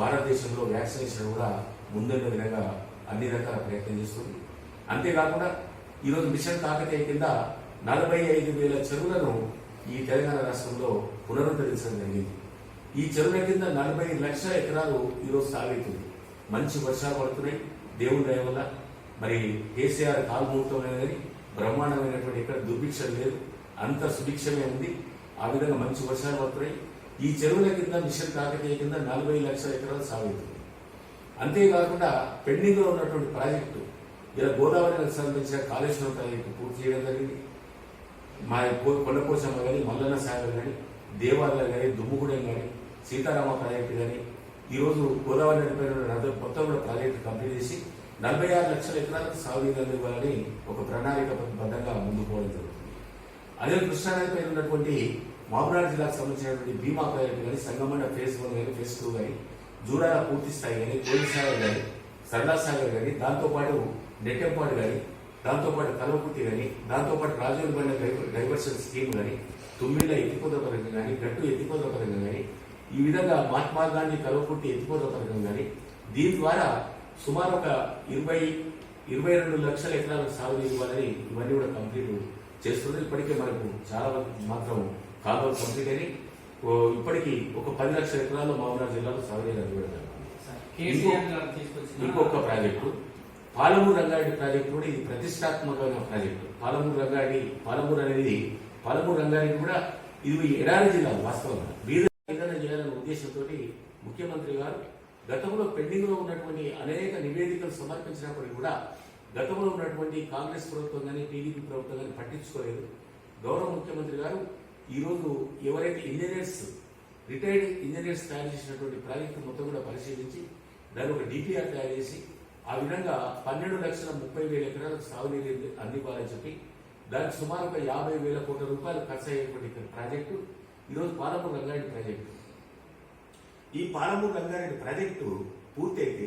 భారతదేశంలో వ్యాక్సినేషన్ కూడా ముందున్న విధంగా అన్ని రకాల ప్రయత్నం చేస్తుంది. అంతేకాకుండా ఈరోజు మిషన్ కాకతీయ కింద 45,000 చెరువులను ఈ తెలంగాణ రాష్ట్రంలో పునరుద్ధరించడం జరిగింది. ఈ చెరువుల కింద 40 లక్షల ఎకరాలు ఈరోజు సాగుతుంది. మంచి వర్షాలు పడుతున్నాయి దేవుని దయ వల్ల. మరి కేసీఆర్ కాల్ముహూర్తమైన కానీ బ్రహ్మాండమైనటువంటి ఎక్కడ దుర్భిక్షం లేదు, అంత సుభిక్షమే ఉంది. ఆ విధంగా మంచి వర్షాలు పడుతున్నాయి. ఈ చెరువుల కింద మిషన్ కాకతీయ కింద 40 లక్షల ఎకరాలు సాగుతుంది. అంతేకాకుండా పెండింగ్ లో ఉన్నటువంటి ప్రాజెక్టు ఇలా గోదావరికి సంబంధించిన కాళేశ్వరం ప్రాజెక్టు పూర్తి చేయడం జరిగింది. మా కొండపోచమ్మ కానీ, మల్లన్న సాగర్ కానీ, దేవాలయాలు కానీ, దుమ్ముగూడెం కానీ, సీతారామ ప్రాజెక్టు కానీ, ఈరోజు గోదావరి నడిపైన మొత్తం కూడా ప్రాజెక్టు కంప్లీట్ చేసి 46 లక్షల ఎకరాలకు సాగునీరు ఇవ్వాలని ఒక ప్రణాళికబద్ధంగా ముందుకు పోవడం జరుగుతుంది. అదే కృష్ణానదిపై ఉన్నటువంటి మహబూబ్నగర్ జిల్లాకు సంబంధించినటువంటి భీమా ప్రాజెక్టు కానీ, సంగమండ ఫేజ్ 1 కానీ, ఫేజ్ 2 కానీ, జూరాల పూర్తి స్థాయి కానీ, కోడి సాగర్ కానీ, సరళా సాగర్ కానీ, దాంతోపాటు నెట్టెంపాడు కానీ, దాంతోపాటు కల్వకుర్తి కానీ, దాంతోపాటు రాజోలి బండ డైవర్షన్ స్కీమ్ కానీ, తుమ్మిళ్ళ ఎత్తిపోత పథకం కానీ, గట్టు ఎత్తిపోత పథకం కానీ, ఈ విధంగా మహాత్మా గాంధీ కల్వకుర్తి ఎత్తిపోత పథకం కానీ, దీని ద్వారా సుమారు ఒక 22 లక్షల ఎకరాలకు సాగు ఇవ్వాలని ఇవన్నీ కూడా కంప్లీట్ చేస్తుంది. ఇప్పటికే మనకు చాలా మాత్రం కాలువలు కంప్లీట్ అని ఇప్పటికీ ఒక 10 లక్షల ఎకరాలు మహబూబ్నగర్ జిల్లాలో సాగునీరు అందిపెడతారు. ఇంకొక ప్రాజెక్టు పాలమూరు రంగారెడ్డి ప్రాజెక్టు కూడా ఇది ప్రతిష్టాత్మకమైన ప్రాజెక్టు. పాలమూరు అనేది పాలమూరు రంగారెడ్డి కూడా ఇది ఎడారి జిల్లా. వాస్తవంగా బీదలను చేయాలనే ఉద్దేశంతో ముఖ్యమంత్రి గారు గతంలో పెండింగ్ లో ఉన్నటువంటి అనేక నివేదికలు సమర్పించినప్పటికీ కూడా గతంలో ఉన్నటువంటి కాంగ్రెస్ ప్రభుత్వం కానీ, టీడీపీ ప్రభుత్వం కానీ పట్టించుకోలేదు. గౌరవ ముఖ్యమంత్రి గారు ఈరోజు ఎవరైతే రిటైర్డ్ ఇంజనీర్స్ తయారు చేసినటువంటి ప్రాజెక్టు మొత్తం కూడా పరిశీలించి దాని ఒక డిపిఆర్ తయారు చేసి ఆ విధంగా 12,30,000 ఎకరాలకు సాగునీరు అందివ్వాలని చెప్పి దానికి సుమారు 50,000 కోట్ల రూపాయలు ఖర్చు అయ్యేటువంటి ప్రాజెక్టు ఈరోజు పాలమూరు రంగారెడ్డి ప్రాజెక్టు. ఈ పాలమూరు రంగారెడ్డి ప్రాజెక్టు పూర్తయితే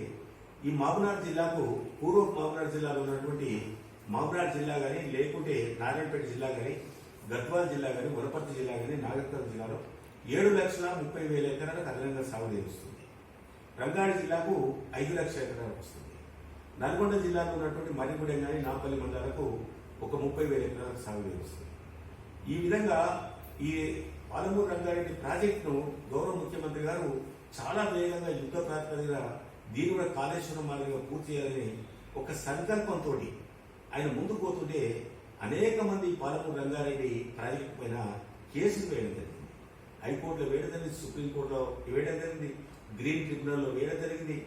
ఈ మహబూబ్నగర్ జిల్లాకు పూర్వ మహబూబ్నగర్ జిల్లాలో ఉన్నటువంటి మహబూబ్నగర్ జిల్లా కానీ, లేకుంటే నారాయణపేట జిల్లా కానీ, గద్వాల్ జిల్లా కానీ, వనపర్తి జిల్లా కానీ, నాగర్కర్నూలు జిల్లాలో 7,30,000 ఎకరాలకు అదనంగా సాగునీరు వస్తుంది. రంగారెడ్డి జిల్లాకు 5 లక్షల ఎకరాలకు వస్తుంది. నల్గొండ జిల్లాలో ఉన్నటువంటి మరిగూడెం కానీ, నాంపల్లి మండలాలకు ఒక 30,000 ఎకరాలకు సాగునీరు వస్తుంది. ఈ విధంగా ఈ పాలమూరు రంగారెడ్డి ప్రాజెక్టును గౌరవ ముఖ్యమంత్రి గారు చాలా వేగంగా యుద్ధ ప్రాతిపదికన దీని కూడా కాళేశ్వరం మార్గంగా పూర్తి చేయాలని ఒక సంకల్పంతో ఆయన ముందుకు పోతుంటే అనేక మంది పాలమూరు రంగారెడ్డి ప్రాజెక్టు పైన కేసులు వేయడం జరిగింది. హైకోర్టులో వేయడం జరిగింది, సుప్రీంకోర్టులో వేయడం జరిగింది, గ్రీన్ ట్రిబ్యునల్లో వేయడం జరిగింది.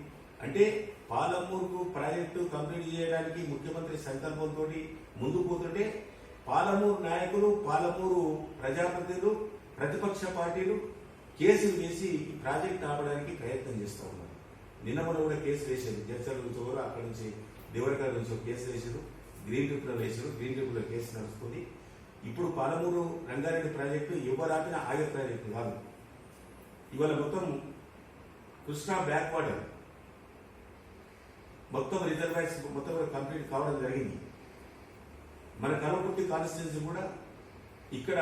అంటే పాలమూరుకు ప్రాజెక్టు కంప్లీట్ చేయడానికి ముఖ్యమంత్రి సంకల్పంతో ముందుకు పోతుంటే పాలమూరు నాయకులు, పాలమూరు ప్రజాప్రతినిధులు, ప్రతిపక్ష పార్టీలు కేసులు వేసి ఈ ప్రాజెక్ట్ ఆపడానికి ప్రయత్నం చేస్తూ ఉన్నారు. నిన్న కూడా కేసు వేశారు. జడ్చర్ల నుంచి కూడా అక్కడి నుంచి దేవరకాడ నుంచి కేసు వేశారు, గ్రీన్ ట్రిబ్యునల్ వేశారు. గ్రీన్ ట్రిబ్యునల్ కేసు నడుస్తుంది. ఇప్పుడు పాలమూరు రంగారెడ్డి ప్రాజెక్టు ఎవరాపిన ఆగే ప్రాజెక్టు కాదు. ఇవాళ మొత్తం కృష్ణా బ్యాక్ వాటర్ మొత్తం రిజర్వాయర్స్ మొత్తం కంప్లీట్ కావడం జరిగింది. మన కల్వకుర్తి కాన్స్టిట్యున్సీ కూడా ఇక్కడ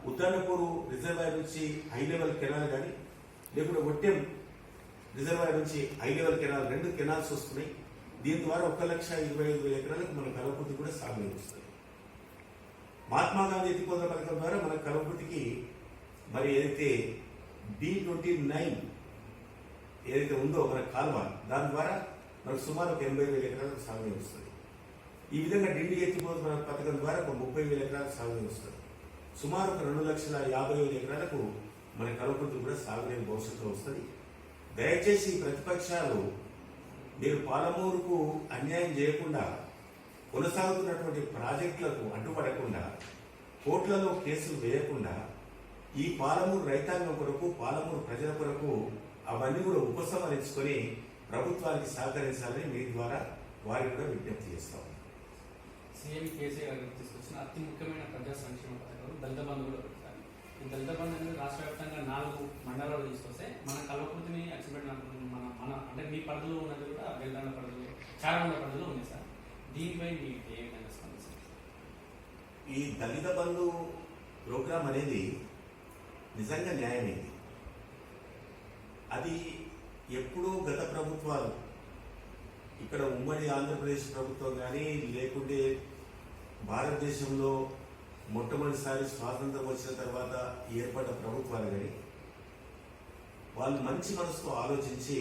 ఉద్దన్నపూరు రిజర్వాయర్ నుంచి హై లెవెల్ కెనాల్ కానీ, లేకుంటే ఒట్టెం రిజర్వాయర్ నుంచి హై లెవెల్ కెనాల్ 2 కెనాల్స్ వస్తున్నాయి. దీని ద్వారా 1,25,000 ఎకరాలకు మన కలవకుర్తి కూడా సాగునీరు వస్తుంది. మహాత్మా గాంధీ ఎత్తిపోతల పథకం ద్వారా మన కలవకుర్తికి మరి ఏదైతే D29 ఏదైతే ఉందో మన కాలువ, దాని ద్వారా మనకు సుమారు 80,000 ఎకరాలకు సాగునీరు వస్తుంది. ఈ విధంగా డిండి ఎత్తిపోతల పథకం ద్వారా ఒక 30,000 ఎకరాలకు సాగునీరు వస్తుంది. సుమారు 2,50,000 ఎకరాలకు మన కలవకుర్తి కూడా సాగునీరు భవిష్యత్తులో వస్తుంది. దయచేసి ప్రతిపక్షాలు మీరు పాలమూరుకు అన్యాయం చేయకుండా, కొనసాగుతున్నటువంటి ప్రాజెక్టులకు అడ్డుపడకుండా, కోర్టులలో కేసులు వేయకుండా, ఈ పాలమూరు రైతాంగం కొరకు, పాలమూరు ప్రజల కొరకు అవన్నీ కూడా ఉపసంహరించుకొని ప్రభుత్వానికి సహకరించాలని మీ ద్వారా వారికి కూడా విజ్ఞప్తి చేస్తాం. సీఎం కేసీఆర్ గారు తీసుకొచ్చిన అతి ముఖ్యమైన ప్రజా సంక్షేమ పథకాలు దళిత బంధు కూడా పెడతారు. ఈ దళిత బంధు అనేది రాష్ట్ర వ్యాప్తంగా 4 మండలాలు తీసుకొస్తే మన కల్వకుర్తిని అచ్చిపెట్టిన మన అంటే మీ పరిధిలో ఉన్నది కూడా వెల్దండ పరిధిలో, చారమండ పరిధిలో ఉంది సార్. దీనిపై మీకు ఏ విధంగా స్పందిస్తారు? ఈ దళిత బంధు ప్రోగ్రాం అనేది నిజంగా న్యాయమైంది. అది ఎప్పుడూ గత ప్రభుత్వాలు, ఇక్కడ ఉమ్మడి ఆంధ్రప్రదేశ్ ప్రభుత్వం కానీ, లేకుంటే భారతదేశంలో మొట్టమొదటిసారి స్వాతంత్రం వచ్చిన తర్వాత ఏర్పడ్డ ప్రభుత్వాలు కానీ, వాళ్ళు మంచి మనసుతో ఆలోచించి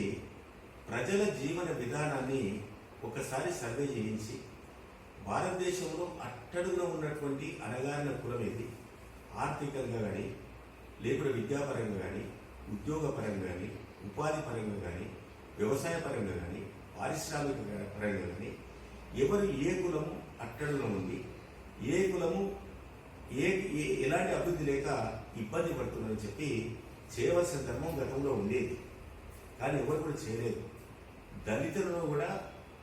ప్రజల జీవన విధానాన్ని ఒకసారి సర్వే చేయించి, భారతదేశంలో అట్టడుగున ఉన్నటువంటి అణగారిన కులం ఏది, ఆర్థికంగా కానీ, లేకుంటే విద్యాపరంగా కానీ, ఉద్యోగపరంగా కానీ, ఉపాధి పరంగా కానీ, వ్యవసాయ పరంగా కానీ, పారిశ్రామిక పరంగా కానీ, ఎవరు ఏ కులము అట్టడుగున ఉంది, ఏ కులము ఎలాంటి అభివృద్ధి లేక ఇబ్బంది పడుతుందని చెప్పి చేయవలసిన ధర్మం గతంలో ఉండేది. కానీ ఎవరు కూడా చేయలేదు. దళితులను కూడా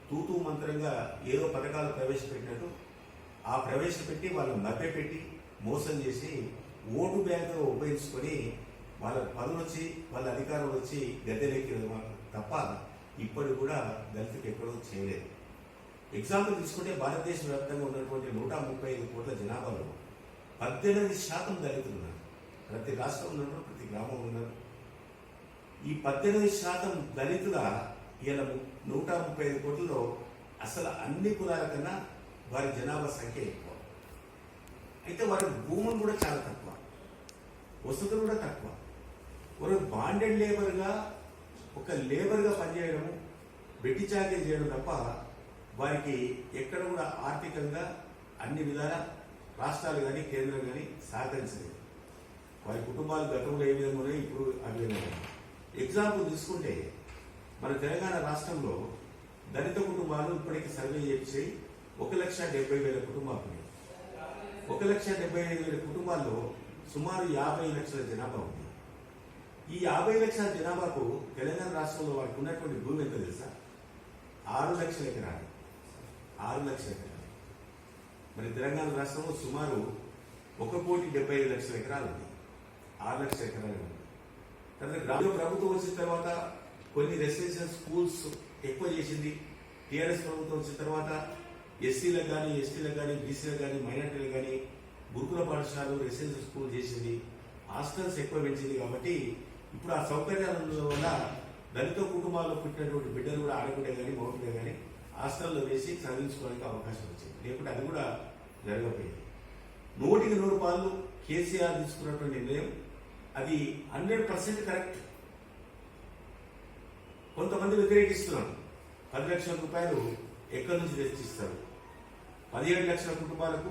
తూతూ మంత్రంగా ఏదో పథకాలు ప్రవేశపెట్టినట్టు ఆ ప్రవేశపెట్టి వాళ్ళని మభ్యపెట్టి మోసం చేసి ఓటు బ్యాంకును ఉపయోగించుకొని వాళ్ళ పనులు వచ్చి, వాళ్ళ అధికారులు వచ్చి గద్దెలెక్కి తప్ప ఇప్పటికి కూడా దళితులకు ఎక్కడో చేయలేదు. ఎగ్జాంపుల్ తీసుకుంటే భారతదేశ వ్యాప్తంగా ఉన్నటువంటి 135 కోట్ల జనాభాలో 18% దళితులు ఉన్నారు. ప్రతి రాష్ట్రం ఉన్నారు, ప్రతి గ్రామం ఉన్నారు. ఈ 18% దళితుల ఇలా 135 కోట్లలో అసలు అన్ని కులాల కన్నా వారి జనాభా సంఖ్య ఎక్కువ. అయితే వారి భూములు కూడా చాలా తక్కువ, వసతులు కూడా తక్కువ. వారు బాండెడ్ లేబర్గా, ఒక లేబర్గా పనిచేయడము, బెట్టి చాకరీ చేయడం తప్ప వారికి ఎక్కడ కూడా ఆర్థికంగా అన్ని విధాల రాష్ట్రాలు కానీ కేంద్రం కానీ సహకరించలేదు. వారి కుటుంబాలు గతంలో ఏ విధంగా ఉన్నాయో ఇప్పుడు ఆ విధంగా. ఎగ్జాంపుల్ తీసుకుంటే మన తెలంగాణ రాష్ట్రంలో దళిత కుటుంబాలు ఇప్పటికీ సర్వే చేసి 1,70,000 కుటుంబాలు ఉన్నాయి. 1,75,000 కుటుంబాల్లో సుమారు 50 లక్షల జనాభా ఉంది. ఈ 50 లక్షల జనాభాకు తెలంగాణ రాష్ట్రంలో వారికి ఉన్నటువంటి భూమి ఎంత తెలుసా? 6 లక్షల ఎకరాలు. 6 లక్షల ఎకరాలు. మరి తెలంగాణ రాష్ట్రంలో సుమారు 1,75,00,000 ఎకరాలు ఉంది. 6 లక్షల ఎకరాలు ఉంది. తర్వాత గ్రామ ప్రభుత్వం వచ్చిన తర్వాత కొన్ని రెసిడెన్షియల్ స్కూల్స్ ఎక్కువ చేసింది. టీఆర్ఎస్ ప్రభుత్వం వచ్చిన తర్వాత ఎస్సీలకు కానీ, ఎస్టీలకు కానీ, బీసీలకు కానీ, మైనార్టీలకు కానీ గురుకుల పాఠశాలలు, రెసిడెన్షియల్ స్కూల్ చేసింది. హాస్టల్స్ ఎక్కువ పెంచింది. కాబట్టి ఇప్పుడు ఆ సౌకర్యాల వల్ల దళిత కుటుంబాల్లో పుట్టినటువంటి బిడ్డలు కూడా ఆడకుండా కానీ, మౌంటే కానీ హాస్టల్లో వేసి చదివించుకోవడానికి అవకాశం వచ్చింది. లేకుంటే అది కూడా జరగకపోయింది. 100కి 100 కేసీఆర్ తీసుకున్నటువంటి నిర్ణయం అది 100% కరెక్ట్. కొంతమంది వ్యతిరేకిస్తున్నారు. 10 లక్షల రూపాయలు ఎక్కడి నుంచి తెచ్చిస్తారు? 17 లక్షల కుటుంబాలకు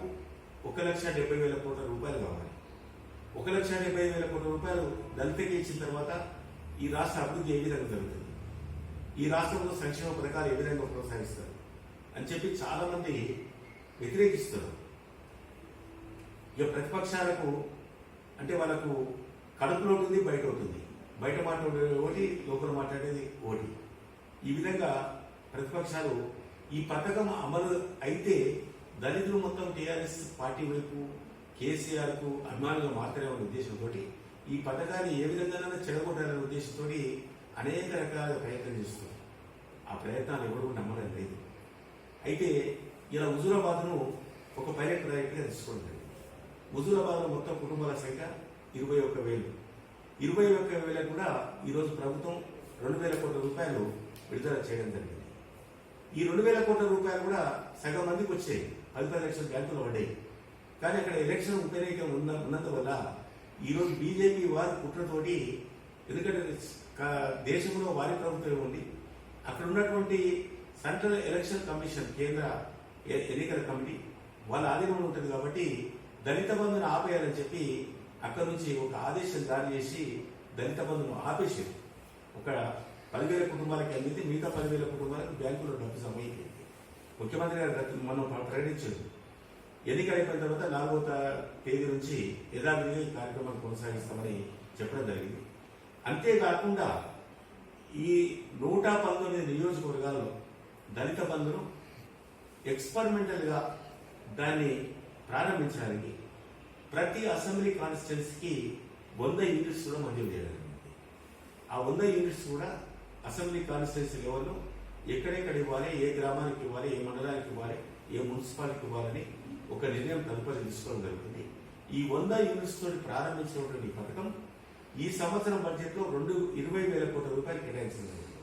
1,70,000 కోట్ల రూపాయలు కావాలి. 1,70,000 కోట్ల రూపాయలు దళితకి ఇచ్చిన తర్వాత ఈ రాష్ట్ర అభివృద్ధి ఏ విధంగా జరుగుతుంది, ఈ రాష్ట్రంలో సంక్షేమ పథకాలు ఏ విధంగా కొనసాగిస్తారు అని చెప్పి చాలా మంది వ్యతిరేకిస్తారు. ఇక ప్రతిపక్షాలకు అంటే వాళ్ళకు కడుపులో ఉంటుంది, బయట ఉంటుంది. బయట మాట్లాడేది ఒకటి, లోపల మాట్లాడేది ఒకటి. ఈ విధంగా ప్రతిపక్షాలు ఈ పథకం అమలు అయితే దళితులు మొత్తం టీఆర్ఎస్ పార్టీ వైపు, కేసీఆర్ కు అభిమానులుగా మాత్రమే ఉద్దేశంతో ఈ పథకాన్ని ఏ విధంగానైనా చెడగొట్టాలనే ఉద్దేశంతో అనేక రకాల ప్రయత్నం చేస్తున్నారు. ఆ ప్రయత్నాలు ఎవరు నమ్మడం లేదు. అయితే ఇలా హుజూరాబాద్ను ఒక పైలట్ ప్రాజెక్టుగా తీసుకోండి. హుజూరాబాద్లో మొత్తం కుటుంబాల సంఖ్య 21,000. 21,000 కూడా ఈరోజు ప్రభుత్వం 2,000 కోట్ల రూపాయలు విడుదల చేయడం జరిగింది. ఈ 2,000 కోట్ల రూపాయలు కూడా సగం మందికి వచ్చాయి, 10 లక్షల బ్యాంకులు పడ్డాయి. కానీ అక్కడ ఎలక్షన్ ఉపయోగం ఉన్నందువల్ల ఈరోజు బీజేపీ వారు కుట్రతోటి, ఎందుకంటే దేశంలో వారి ప్రభుత్వం ఉంది, అక్కడ ఉన్నటువంటి సెంట్రల్ ఎలక్షన్ కమిషన్, కేంద్ర ఎన్నికల కమిటీ వాళ్ళ ఆధీనంలో ఉంటుంది కాబట్టి దళిత బంధును ఆపేయాలని చెప్పి అక్కడ నుంచి ఒక ఆదేశం జారీ చేసి దళిత బంధును ఆపేసారు. ఒక 10,000 కుటుంబాలకి అందింది, మిగతా 10,000 కుటుంబాలకు బ్యాంకులో డబ్బు జమ అయిపోయింది. ముఖ్యమంత్రి గారు మనం ప్రకటించారు. ఎన్నికలు అయిపోయిన తర్వాత 4వ తేదీ నుంచి యథావిధిగా ఈ కార్యక్రమాన్ని కొనసాగిస్తామని చెప్పడం జరిగింది. అంతేకాకుండా ఈ 119 నియోజకవర్గాల్లో దళిత బంధును ఎక్స్పెరిమెంటల్ గా దాన్ని ప్రారంభించడానికి ప్రతి అసెంబ్లీ కాన్స్టిట్యున్సీకి 100 యూనిట్స్ కూడా మంజూరు చేయడం జరిగింది. ఆ 100 యూనిట్స్ కూడా అసెంబ్లీ కాన్స్టిట్యున్సీ లెవెల్లో ఎక్కడెక్కడ ఇవ్వాలి, ఏ గ్రామానికి ఇవ్వాలి, ఏ మండలానికి ఇవ్వాలి, ఏ మున్సిపాలిటీకి ఇవ్వాలని ఒక నిర్ణయం తదుపరి తీసుకోవడం జరుగుతుంది. ఈ 100 యూనిట్స్ తోటి ప్రారంభించినటువంటి ఈ పథకం ఈ సంవత్సరం బడ్జెట్ లో 20,000 కోట్ల రూపాయలు కేటాయించడం జరిగింది.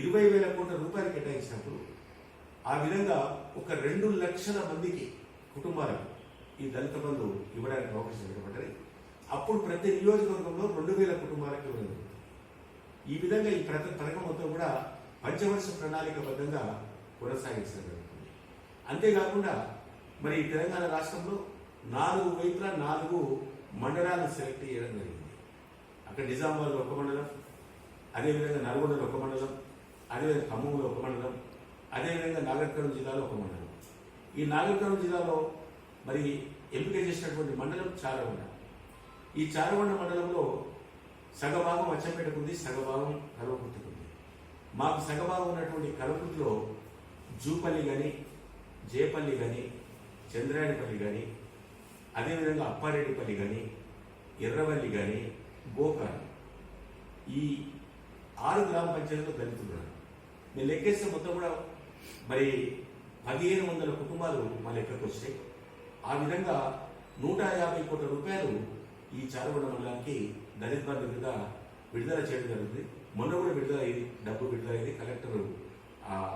20,000 కోట్ల రూపాయలు కేటాయించినప్పుడు ఆ విధంగా ఒక 2 లక్షల మందికి కుటుంబాలకు ఈ దళిత బంధు ఇవ్వడానికి అవకాశం ఇవ్వబడ్డది. అప్పుడు ప్రతి నియోజకవర్గంలో 2,000 కుటుంబాలకు ఇవ్వడం జరుగుతుంది. ఈ విధంగా ఈ పథకం మొత్తం కూడా పంచవర్ష ప్రణాళికబద్ధంగా కొనసాగించడం జరుగుతుంది. అంతేకాకుండా మరి తెలంగాణ రాష్ట్రంలో 4 వైపులా 4 మండలాలను సెలెక్ట్ చేయడం జరిగింది. అక్కడ నిజామాబాద్లో ఒక మండలం, అదేవిధంగా నల్గొండలో ఒక మండలం, అదేవిధంగా ఖమ్మంలో ఒక మండలం, అదేవిధంగా నాగర్ జిల్లాలో ఒక మండలం. ఈ నాగర్ జిల్లాలో మరి ఎంపిక చేసినటువంటి మండలం చారవండ. ఈ చారవండ మండలంలో సగభాగం అచ్చంపేటకు ఉంది, సగభాగం కల్వకుర్తికి ఉంది. మాకు సగభాగం ఉన్నటువంటి కల్వకుర్తిలో జూపల్లి కానీ, జేపల్లి కానీ, చంద్రాయనిపల్లి కానీ, అదేవిధంగా అప్పారెడ్డిపల్లి కానీ, ఎర్రవల్లి కానీ, గోకారం, ఈ 6 గ్రామ పంచాయతీలో దళితున్నారు. మేము లెక్కేస్తే మొత్తం కూడా మరి 1,500 కుటుంబాలు మా లెక్కకు వచ్చాయి. ఆ విధంగా 150 కోట్ల రూపాయలు ఈ చారగొండ మండలానికి దళిత బంధు మీద విడుదల చేయడం జరుగుతుంది. మొన్న కూడా విడుదల అయింది, డబ్బు విడుదల అయింది, కలెక్టర్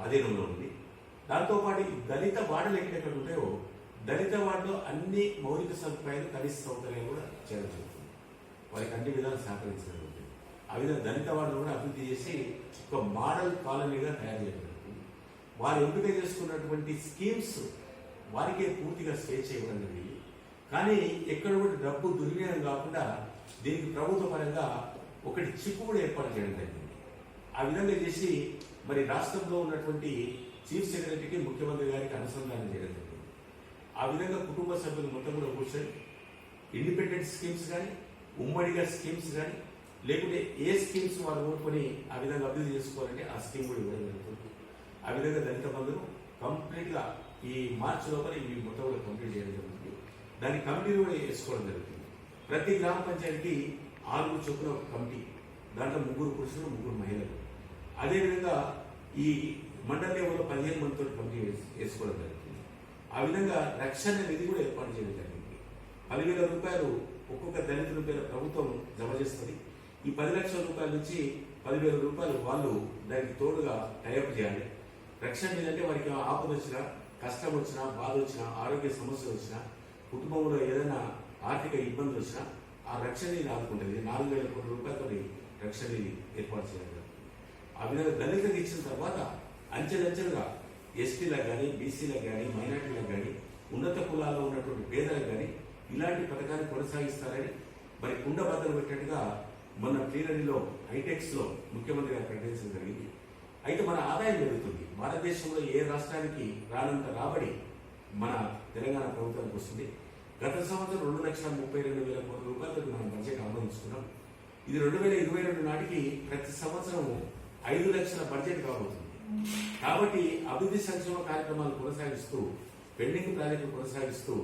అధీనంలో ఉంది. దాంతోపాటు దళిత వార్డులు ఎక్కడెక్కడ ఉంటాయో దళిత వార్డులో అన్ని మౌలిక సదుపాయాలు, కనీస సౌకర్యాలు కూడా చేయడం జరుగుతుంది. వారికి అన్ని విధాలు సహకరించడం జరుగుతుంది. ఆ విధంగా దళిత వార్డులు కూడా అభివృద్ధి చేసి ఒక మోడల్ కాలనీగా తయారు చేయడం జరుగుతుంది. వారు ఎంపిక చేసుకున్నటువంటి స్కీమ్స్ వారికే పూర్తిగా స్వేచ్ఛ ఇవ్వడం జరిగింది. కానీ ఎక్కడ కూడా డబ్బు దుర్వినియోగం కాకుండా దీనికి ప్రభుత్వ పరంగా ఒకటి చిప్పు కూడా ఏర్పాటు చేయడం జరిగింది. ఆ విధంగా చేసి మరి రాష్ట్రంలో ఉన్నటువంటి చీఫ్ సెక్రటరీకి, ముఖ్యమంత్రి గారికి అనుసంధానం చేయడం జరిగింది. ఆ విధంగా కుటుంబ సభ్యులు మొత్తం కూడా కూర్చొని ఇండిపెండెంట్ స్కీమ్స్ కానీ, ఉమ్మడిగా స్కీమ్స్ కానీ, లేకుంటే ఏ స్కీమ్స్ వారు ఓడుకొని ఆ విధంగా అభివృద్ధి చేసుకోవాలంటే ఆ స్కీమ్ కూడా ఇవ్వడం జరుగుతుంది. ఆ విధంగా దళిత బంధును కంప్లీట్ గా ఈ మార్చి లోపల ఇవి మొత్తం కూడా కంప్లీట్ చేయడం జరుగుతుంది. దాని కమిటీలు కూడా వేసుకోవడం జరుగుతుంది. ప్రతి గ్రామ పంచాయతీకి 6 చొప్పున ఒక కమిటీ, దాంట్లో 3 పురుషులు 3 మహిళలు. అదేవిధంగా ఈ మండల లెవెల్లో 15 మందితో కమిటీ వేసుకోవడం జరుగుతుంది. ఆ విధంగా రక్షణ నిధి కూడా ఏర్పాటు చేయడం జరిగింది. 10,000 రూపాయలు ఒక్కొక్క దళితుల పేరు ప్రభుత్వం జమ చేస్తుంది. ఈ 10 లక్షల రూపాయల నుంచి 10,000 రూపాయలు వాళ్ళు దానికి తోడుగా టైఅప్ చేయాలి. రక్షణ నిధి అంటే వారికి ఆపద వచ్చినా, కష్టం వచ్చినా, బాధ వచ్చినా, ఆరోగ్య సమస్య వచ్చినా, కుటుంబంలో ఏదైనా ఆర్థిక ఇబ్బందులు వచ్చినా ఆ రక్షణ నిధి ఆదుకుంటుంది. 4,000 కోట్ల రూపాయలతో రక్షణ నిధి ఏర్పాటు చేయాలి. ఆ విధంగా దళితులకు ఇచ్చిన తర్వాత అంచెలంచెలుగా ఎస్టీలకు కానీ, బీసీలకు కానీ, మైనార్టీలకు కానీ, ఉన్నత కులాల్లో ఉన్నటువంటి పేదలకు కానీ ఇలాంటి పథకాన్ని కొనసాగిస్తారని మరి కుండబద్దలు పెట్టినట్టుగా మొన్న ప్లీనరీలో హైటెక్స్ లో ముఖ్యమంత్రి గారు ప్రకటించడం జరిగింది. అయితే మన ఆదాయం పెరుగుతుంది. భారతదేశంలో ఏ రాష్ట్రానికి రానంత రాబడి మన తెలంగాణ ప్రభుత్వానికి వస్తుంది. గత సంవత్సరం 2,32,000 కోట్ల రూపాయలతో మనం బడ్జెట్ ఆమోదించుకున్నాం. ఇది 2022 నాటికి ప్రతి సంవత్సరం 5 లక్షల బడ్జెట్ కాబోతుంది. కాబట్టి అభివృద్ధి సంక్షేమ కార్యక్రమాలు కొనసాగిస్తూ, పెండింగ్ ప్రాజెక్టులు కొనసాగిస్తూ,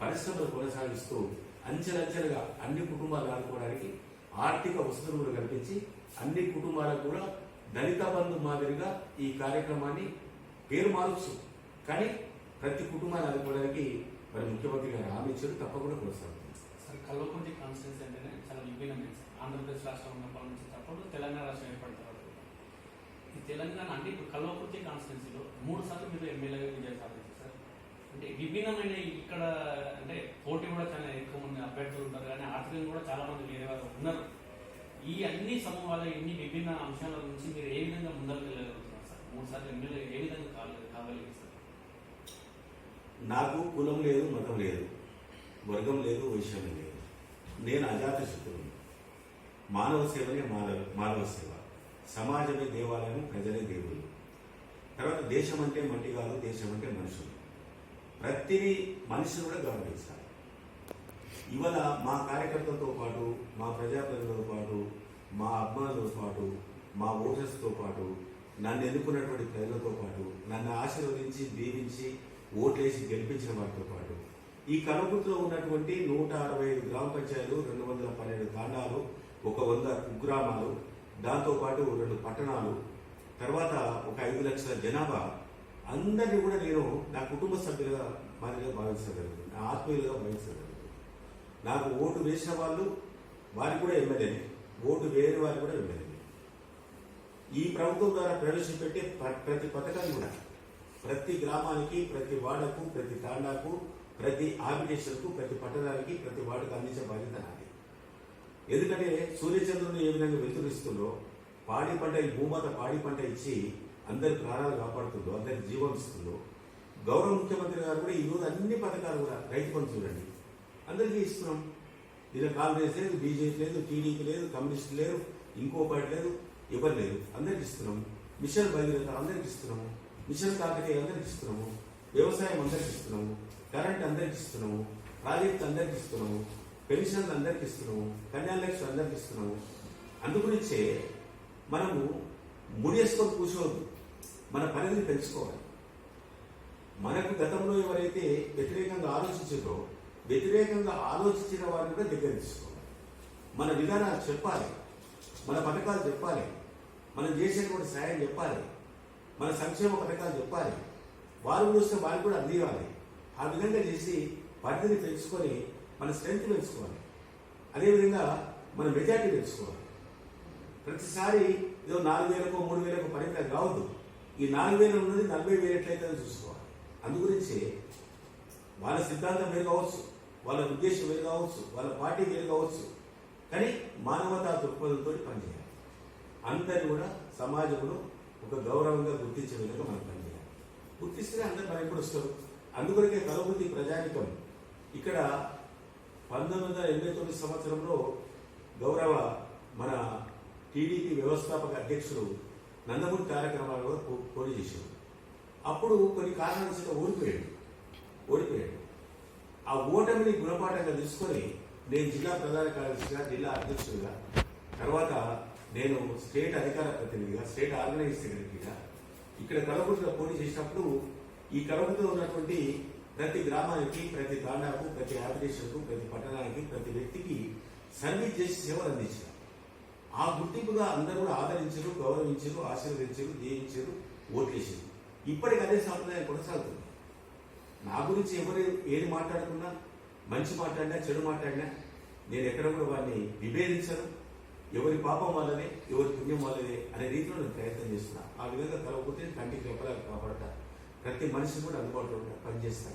పరిశ్రమలు కొనసాగిస్తూ అంచెలంచెలుగా అన్ని కుటుంబాలు ఆదుకోవడానికి ఆర్థిక వసతులు కల్పించి అన్ని కుటుంబాలకు కూడా దళిత బంధు మాదిరిగా ఈ కార్యక్రమాన్ని పేరు మారచ్చు, కానీ ప్రతి కుటుంబాన్ని ఆదుకోవడానికి మరి ముఖ్యమంత్రి గారు హామీ ఇచ్చారు. తప్పకుండా కొనసాగుతుంది. సార్, కల్వకుంట్లి కాన్స్టిట్యూన్సీ అంటేనే చాలా విభిన్నమైంది. ఆంధ్రప్రదేశ్ రాష్ట్రం ఉన్నప్పటి నుంచి తప్పకుండా తెలంగాణ రాష్ట్రం ఏర్పడిన తర్వాత ఈ తెలంగాణ అంటే ఇప్పుడు కల్వకుర్తి కాన్స్టిట్యున్సీలో 3 సార్లు మీరు ఎమ్మెల్యేగా విజయం సాధించారు సార్. అంటే విభిన్నమైన ఇక్కడ అంటే పోటీ కూడా చాలా ఎక్కువ మంది అభ్యర్థులు ఉంటారు, కానీ ఆర్థికంగా కూడా చాలా మంది వేరే వారు ఉన్నారు. ఈ అన్ని సమూహాల ఇన్ని విభిన్న అంశాల గురించి మీరు ఏ విధంగా ముందరకు వెళ్ళగలుగుతున్నారు సార్? 3 సార్లు ఎమ్మెల్యే ఏ విధంగా కాగలిగారు సార్? నాకు కులం లేదు, మతం లేదు, వర్గం లేదు, వైషమ్యం లేదు. నేను అజాత శత్రువుని. మానవ సేవనే మానవ సేవ. సమాజమే దేవాలయం, ప్రజలే దేవుళ్ళు. తర్వాత దేశం అంటే మట్టి కాదు, దేశం అంటే మనుషులు. ప్రతిదీ మనిషిని కూడా గౌరవించాలి. ఇవాళ మా కార్యకర్తలతో పాటు, మా ప్రజాప్రతినిధులతో పాటు, మా అభిమానులతో పాటు, మా ఓటర్స్తో పాటు, నన్ను ఎన్నుకున్నటువంటి ప్రజలతో పాటు, నన్ను ఆశీర్వదించి దీవించి ఓట్లేసి గెలిపించిన వారితో పాటు, ఈ కల్వకుర్తిలో ఉన్నటువంటి 165 గ్రామ పంచాయతీలు, 212 తాండాలు, 100 కుగ్రామాలు, దాంతోపాటు 2 పట్టణాలు, తర్వాత ఒక 5 లక్షల జనాభా, అందరినీ కూడా నేను నా కుటుంబ సభ్యులుగా మాదిరిగా భావించగలను, నా ఆత్మీయులుగా భావించగలను. నాకు ఓటు వేసిన వాళ్ళు వారికి కూడా ఎమ్మెల్యేనే, ఓటు వేరే వారికి కూడా ఎమ్మెల్యేనే. ఈ ప్రభుత్వం ద్వారా ప్రవేశపెట్టే ప్రతి పథకాన్ని కూడా ప్రతి గ్రామానికి, ప్రతి వాడకు, ప్రతి తాండాకు, ప్రతి ఆర్గనైజేషన్కు, ప్రతి పట్టణానికి, ప్రతి వార్డుకు అందించే బాధ్యత నాది. ఎందుకంటే సూర్యచంద్రుని ఏ విధంగా వెలుతురిస్తుందో, పాడి పంట, ఈ భూమాత పాడి పంట ఇచ్చి అందరి ప్రాణాలు కాపాడుతుందో, అందరికి జీవం ఇస్తుందో, గౌరవ ముఖ్యమంత్రి గారు కూడా ఈరోజు అన్ని పథకాలు కూడా రైతు బంధు చూడండి అందరికీ ఇస్తున్నాం. ఇలా కాంగ్రెస్ లేదు, బీజేపీ లేదు, టీడీపీ లేదు, కమ్యూనిస్ట్ లేరు, ఇంకో పార్టీ లేదు, ఎవరు లేదు, అందరికి ఇస్తున్నాము. మిషన్ భగీరథ అందరికి ఇస్తున్నాము, మిషన్ కాకతీయ అందరికి ఇస్తున్నాము, వ్యవసాయం అందరికి ఇస్తున్నాము, కరెంట్ అందరికి ఇస్తున్నాము, ప్రాజెక్ట్ అందరికి ఇస్తున్నాము, పెన్షన్లు అందరికి ఇస్తున్నాము, కన్యాలక్ష్మి అందరికి ఇస్తున్నాము. అందుగురించే మనము ముడియేసుకొని కూర్చోవద్దు, మన పరిధిని పెంచుకోవాలి. మనకు గతంలో ఎవరైతే వ్యతిరేకంగా ఆలోచించారో, వ్యతిరేకంగా ఆలోచించిన వారిని కూడా దగ్గర తీసుకోవాలి. మన విధానాలు చెప్పాలి, మన పథకాలు చెప్పాలి, మనం చేసేటువంటి సాయం చెప్పాలి, మన సంక్షేమ పథకాలు చెప్పాలి. వారు చూస్తే వారికి కూడా అందివ్వాలి. ఆ విధంగా చేసి పరిధిని పెంచుకొని మన స్ట్రెంత్ పెంచుకోవాలి. అదేవిధంగా మన మెజార్టీ పెంచుకోవాలి. ప్రతిసారి ఏదో 4,000కో 3,000కో పరిమితం కావద్దు. ఈ 4,000 ఉన్నది 40,000 ఎట్లయితే చూసుకోవాలి. అందుగురించి వాళ్ళ సిద్ధాంతం వేరు కావచ్చు, వాళ్ళ ఉద్దేశం వేరు కావచ్చు, వాళ్ళ పార్టీ వేరు కావచ్చు, కానీ మానవతా దృక్పథంతో పనిచేయాలి. అందరినీ కూడా సమాజంలో ఒక గౌరవంగా గుర్తించే విధంగా మనం పనిచేయాలి. గుర్తిస్తే అందరు మన ఎప్పుడు వస్తారు. అందుకొరకే కల్వకుర్తి ప్రజానికం ఇక్కడ 1989 సంవత్సరంలో గౌరవ మన టీడీపీ వ్యవస్థాపక అధ్యక్షుడు నందమూరి తారక రామారావు పోటీ చేశారు. అప్పుడు కొన్ని కారణాల చేత ఓడిపోయాడు. ఆ ఓటమిని గుణపాఠంగా తీసుకొని నేను జిల్లా ప్రధాన కార్యదర్శిగా, జిల్లా అధ్యక్షుడిగా, తర్వాత నేను స్టేట్ అధికార ప్రతినిధిగా, స్టేట్ ఆర్గనైజ్ సెక్రటరీగా ఇక్కడ కల్వకుర్తిలో పోటీ చేసినప్పుడు ఈ కల్వకుర్తిలో ఉన్నటువంటి ప్రతి గ్రామానికి, ప్రతి తాండాకు, ప్రతి అప్లికేషన్కు, ప్రతి పట్టణానికి, ప్రతి వ్యక్తికి సర్వీస్ చేసి సేవలు అందించారు. ఆ గుర్తింపుగా అందరూ కూడా ఆదరించారు, గౌరవించారు, ఆశీర్వదించారు, దీవించారు, ఓట్లేసారు. ఇప్పటికి అదే సాంప్రదాయం కొనసాగుతుంది. నా గురించి ఎవరు ఏది మాట్లాడుకున్నా, మంచి మాట్లాడినా, చెడు మాట్లాడినా నేను ఎక్కడ కూడా వారిని విభేదించను. ఎవరి పాపం వాళ్ళదే, ఎవరి పుణ్యం వాళ్ళదే అనే రీతిలో నేను ప్రయత్నం చేస్తున్నా. ఆ విధంగా కలవకపోతే కంటికి రెప్పలాగా కాపాడతా, ప్రతి మనిషిని కూడా అందుబాటులో పనిచేస్తా.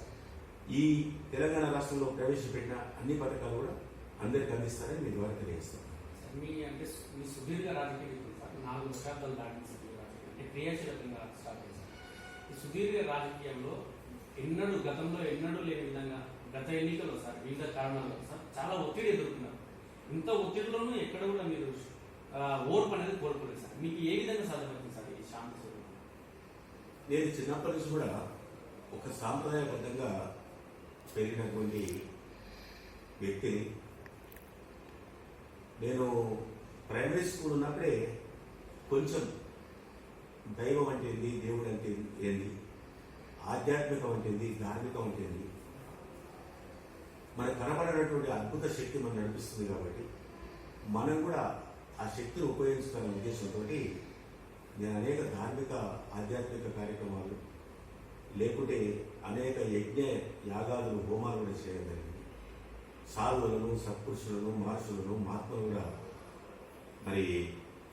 ఈ తెలంగాణ రాష్ట్రంలో ప్రవేశపెట్టిన అన్ని పథకాలు కూడా అందరికి అందిస్తారని మీ ద్వారా తెలియజేస్తాను. మీ సుదీర్ఘ రాజకీయ జీవితం సార్ 4 దశాబ్దాలు దాటిన సుదీర్ఘ రాజకీయం అంటే క్రియాశీలకంగా స్టార్ట్ చేశారు. ఈ సుదీర్ఘ రాజకీయంలో గతంలో ఎన్నడూ లేని విధంగా గత ఎన్నికల్లో సార్ వివిధ కారణాల్లో సార్ చాలా ఒత్తిడి ఎదుర్కొన్నారు. ఇంత ఒత్తిడిలోనూ ఎక్కడ కూడా మీరు ఓర్పు అనేది కోల్పోలేదు సార్. మీకు ఏ విధంగా సాధ్యపడుతుంది సార్ ఈ శాంతి స్వరూపం? నేను చిన్నప్పటి నుంచి కూడా ఒక సాంప్రదాయబద్ధంగా పెరిగినటువంటి వ్యక్తిని. నేను ప్రైమరీ స్కూల్ ఉన్నప్పుడే కొంచెం దైవం అంటే ఏంది, దేవుడు అంటే ఏంది, ఆధ్యాత్మికం అంటే ఏంది, ధార్మికం అంటే ఏంది, మనకు కనబడినటువంటి అద్భుత శక్తి మనం నడిపిస్తుంది. కాబట్టి మనం కూడా ఆ శక్తిని ఉపయోగించుకునే ఉద్దేశంతో నేను అనేక ధార్మిక ఆధ్యాత్మిక కార్యక్రమాలు, లేకుంటే అనేక యజ్ఞ యాగాలు, హోమాలు కూడా చేయడం జరిగింది. సాధువులను, సత్పురుషులను, మహర్షులను, మహాత్ములను కూడా మరి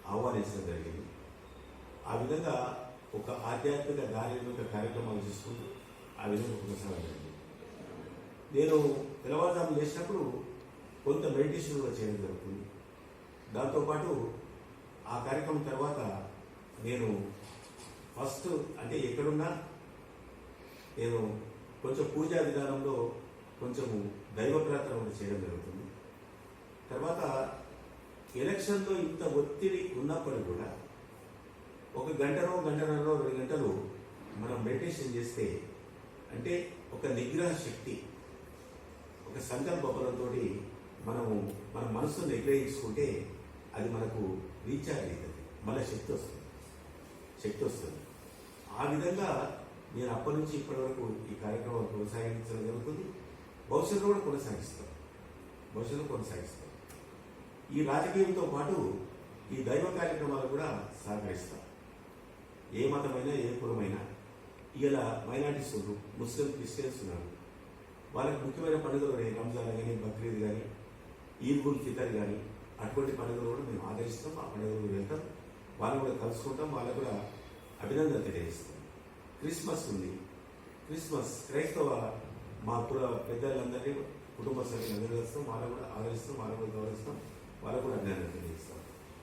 ఆహ్వానించడం జరిగింది. ఆ విధంగా ఒక ఆధ్యాత్మిక ధార్మిక కార్యక్రమాలు చేసుకుంటూ ఆ విధంగా కొనసాగండి. నేను తెల్లవారుజాము చేసినప్పుడు కొంత మెడిటేషన్ కూడా చేయడం జరుగుతుంది. దాంతోపాటు ఆ కార్యక్రమం తర్వాత నేను ఫస్ట్ అంటే ఎక్కడున్నా నేను కొంచెం పూజా విధానంలో కొంచెము దైవ ప్రార్థన కూడా చేయడం జరుగుతుంది. తర్వాత ఎలక్షన్లో ఇంత ఒత్తిడి ఉన్నప్పుడు కూడా ఒక గంటలో 2 గంటలు మనం మెడిటేషన్ చేస్తే అంటే ఒక నిగ్రహ శక్తి, ఒక సంకల్ప బలంతో మనము మన మనసును నిగ్రహించుకుంటే అది మనకు రీఛార్జ్ అవుతుంది, మళ్ళీ శక్తి వస్తుంది. ఆ విధంగా నేను అప్పటి నుంచి ఇప్పటి వరకు ఈ కార్యక్రమం కొనసాగించడం జరుగుతుంది. భవిష్యత్తులో కూడా కొనసాగిస్తాం. ఈ రాజకీయంతో పాటు ఈ దైవ కార్యక్రమాలు కూడా సహకరిస్తాం. ఏ మతమైనా ఏ కులమైనా ఇలా మైనారిటీస్ ఉన్నారు, ముస్లిం క్రిస్టియన్స్ ఉన్నారు. వాళ్ళకి ముఖ్యమైన పండుగలు రంజాన్ కానీ, బక్రీద్ కానీ, ఈద్ ఉల్ ఫితర్ కానీ అటువంటి పండుగలు కూడా మేము ఆదరిస్తాం. ఆ పండుగలు వెళ్తాం, వాళ్ళు కూడా కలుసుకుంటాం, వాళ్ళకు కూడా అభినందన తెలియజేస్తాం. క్రిస్మస్ ఉంది. క్రిస్మస్ క్రైస్తవ మా పెద్దలందరినీ కుటుంబ సభ్యులందరూ కలుస్తాం, వాళ్ళకు కూడా ఆదరిస్తాం, వాళ్ళకు కూడా గౌరవిస్తాం, వాళ్ళకు కూడా అభినందన తెలియజేస్తాం.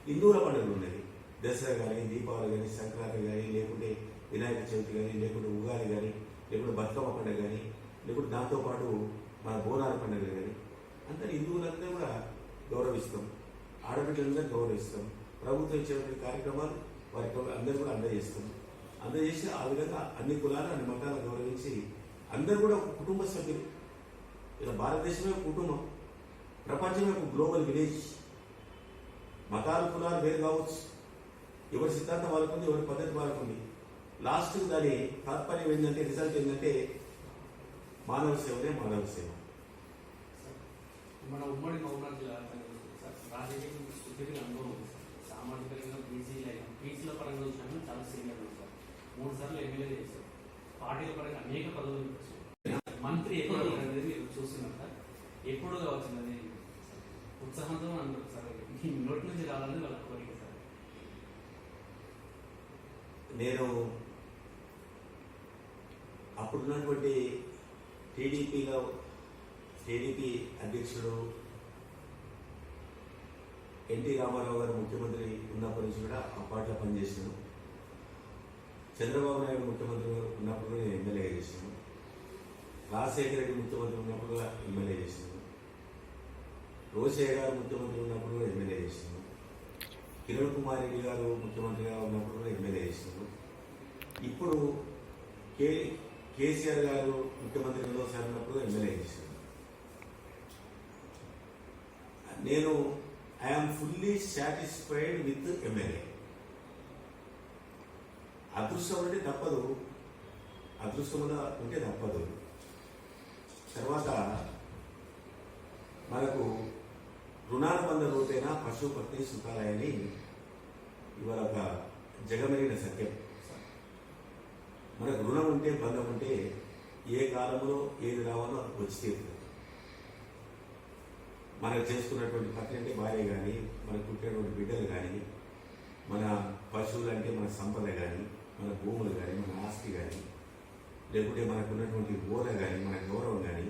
హిందువుల పండుగలు ఉన్నాయి, దసరా కానీ, దీపావళి కానీ, సంక్రాంతి కానీ, లేకుంటే వినాయక చవితి కానీ, లేకుంటే ఉగాది కానీ, లేకుంటే బతుకమ్మ పండుగ కానీ, లేకుంటే దాంతోపాటు మన బోనాల పండుగ కానీ, అందరు హిందువులందరూ కూడా గౌరవిస్తాం, ఆడబిడ్డలందరూ గౌరవిస్తాం. ప్రభుత్వం ఇచ్చేటువంటి కార్యక్రమాలు వారికి అందరూ కూడా అందజేసి ఆ విధంగా అన్ని కులాలు అన్ని మతాలను గౌరవించి అందరూ కూడా ఒక కుటుంబ సభ్యులు. ఇలా భారతదేశమే ఒక కుటుంబం, ప్రపంచమే ఒక గ్లోబల్ విలేజ్. మతాలు కులాలు వేరు కావచ్చు, ఎవరి సిద్ధాంతం వాళ్ళకుంది, ఎవరి పద్ధతి వాళ్ళకుంది. లాస్ట్ దాని తాత్పర్యం ఏంటంటే, రిజల్ట్ ఏంటంటే మానవ సేవనే మానవ సేవ. మన ఉమ్మడి మహబూబాబాద్ జిల్లా రాజకీయ సుదీర్ఘ అనుభవం ఉంది సార్. సామాజికంగా పీసీల పరంగా వచ్చినా చాలా సీనియర్ ఉంది సార్. 3 సార్లు ఎమ్మెల్యే చేశారు. పార్టీల పరంగా అనేక పదవులు మంత్రి ఎప్పుడు అనేది మీరు చూస్తున్నారు సార్. ఎప్పుడు కావచ్చు అది ఉత్సాహంతో అంటారు సార్. నోటి నుంచి రావాలని వాళ్ళ కోరిక సార్. నేను అప్పుడున్నటువంటి టీడీపీ అధ్యక్షుడు ఎన్టీ రామారావు గారు ముఖ్యమంత్రి ఉన్నప్పటి నుంచి కూడా ఆ పార్టీలో పనిచేసాను. చంద్రబాబు నాయుడు ముఖ్యమంత్రి ఉన్నప్పుడు నేను ఎమ్మెల్యే చేశాను. రాజశేఖర రెడ్డి ముఖ్యమంత్రి ఉన్నప్పుడు కూడా ఎమ్మెల్యే చేశాను. రోషయ్య గారు ముఖ్యమంత్రి ఉన్నప్పుడు కూడా ఎమ్మెల్యే చేశాను. కిరణ్ కుమార్ రెడ్డి గారు ముఖ్యమంత్రిగా ఉన్నప్పుడు కూడా ఎమ్మెల్యే చేశాను. ఇప్పుడు కేసీఆర్ గారు ముఖ్యమంత్రి రెండోసారి ఉన్నప్పుడు ఎమ్మెల్యే చేశాను. నేను I'm fully satisfied with MLA. అదృష్టం ఉంటే తప్పదు, అదృష్టంగా ఉంటే తప్పదు. తర్వాత మనకు రుణానుబంధ రూపేణ పశు పత్ని సుఖాలయని ఇవాళ ఒక జగమెరిగిన సత్యం. మనకు రుణం ఉంటే, బంధం ఉంటే ఏ కాలంలో ఏది రావాలో వచ్చి తీరుతుంది. మనకు చేసుకున్నటువంటి పత్ని అంటే భార్య కానీ, మనకు పుట్టినటువంటి బిడ్డలు కానీ, మన పశువులు అంటే మన సంపద కానీ, మన భూములు కానీ, మన ఆస్తి కానీ, లేకుంటే మనకు ఉన్నటువంటి ఓర కానీ, మన గౌరవం కానీ,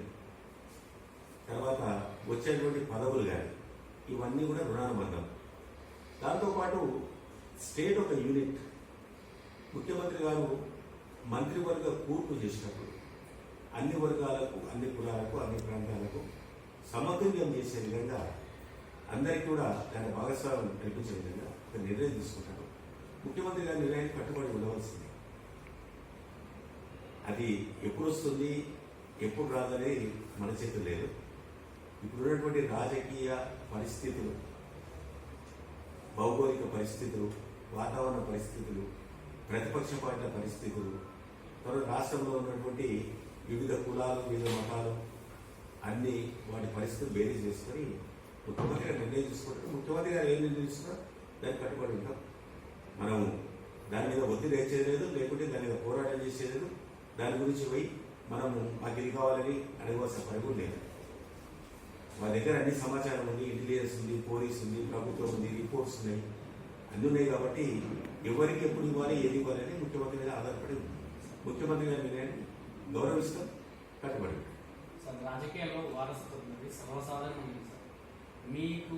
తర్వాత వచ్చేటువంటి పదవులు కానీ, ఇవన్నీ కూడా రుణానుబంధం. దాంతోపాటు స్టేట్ ఒక యూనిట్. ముఖ్యమంత్రి గారు మంత్రివర్గ కూర్పు చేసినప్పుడు అన్ని వర్గాలకు, అన్ని కులాలకు, అన్ని ప్రాంతాలకు సమతుల్యం చేసే విధంగా అందరికీ కూడా దాని భాగస్వామ్యం కల్పించే విధంగా ఒక నిర్ణయం తీసుకుంటారు. ముఖ్యమంత్రి గారి నిర్ణయానికి కట్టుబడి ఉండవలసింది. అది ఎప్పుడు వస్తుంది, ఎప్పుడు రాదనేది మన చేతులు లేదు. ఇప్పుడున్నటువంటి రాజకీయ పరిస్థితులు, భౌగోళిక పరిస్థితులు, వాతావరణ పరిస్థితులు, ప్రతిపక్ష పార్టీల పరిస్థితులు, తర్వాత రాష్ట్రంలో ఉన్నటువంటి వివిధ కులాలు, వివిధ మతాలు అన్ని వాటి పరిస్థితులు బేరీ చేసుకొని ముఖ్యమంత్రి గారు నిర్ణయం తీసుకుంటారు. ముఖ్యమంత్రి గారు ఏం నిర్ణయం తీసుకున్నా దానికి కట్టుబడి ఉంటాం. మనం దాని మీద ఒత్తిడి వేసేది లేదు, లేకుంటే దాని మీద పోరాటం చేసేది లేదు. దాని గురించి పోయి మనము మాకు ఇది కావాలని అడగవలసిన పని కూడా లేదు. మా దగ్గర అన్ని సమాచారం ఉంది, ఇంటెలిజెన్స్ ఉంది, పోలీస్ ఉంది, ప్రభుత్వం ఉంది, రిపోర్ట్స్ ఉన్నాయి, అన్నీ ఉన్నాయి కాబట్టి ఎవరికి ఎప్పుడు ఇవ్వాలి ఏది ఇవ్వాలి అని ముఖ్యమంత్రి మీద ఆధారపడి ఉంది. ముఖ్యమంత్రి గారి నిర్ణయాన్ని గౌరవిస్తాం, కట్టుబడి ఉంటాం. సార్ రాజకీయాల్లో వారసత్వం ఉన్నది సర్వసాధారణమైంది సార్. మీకు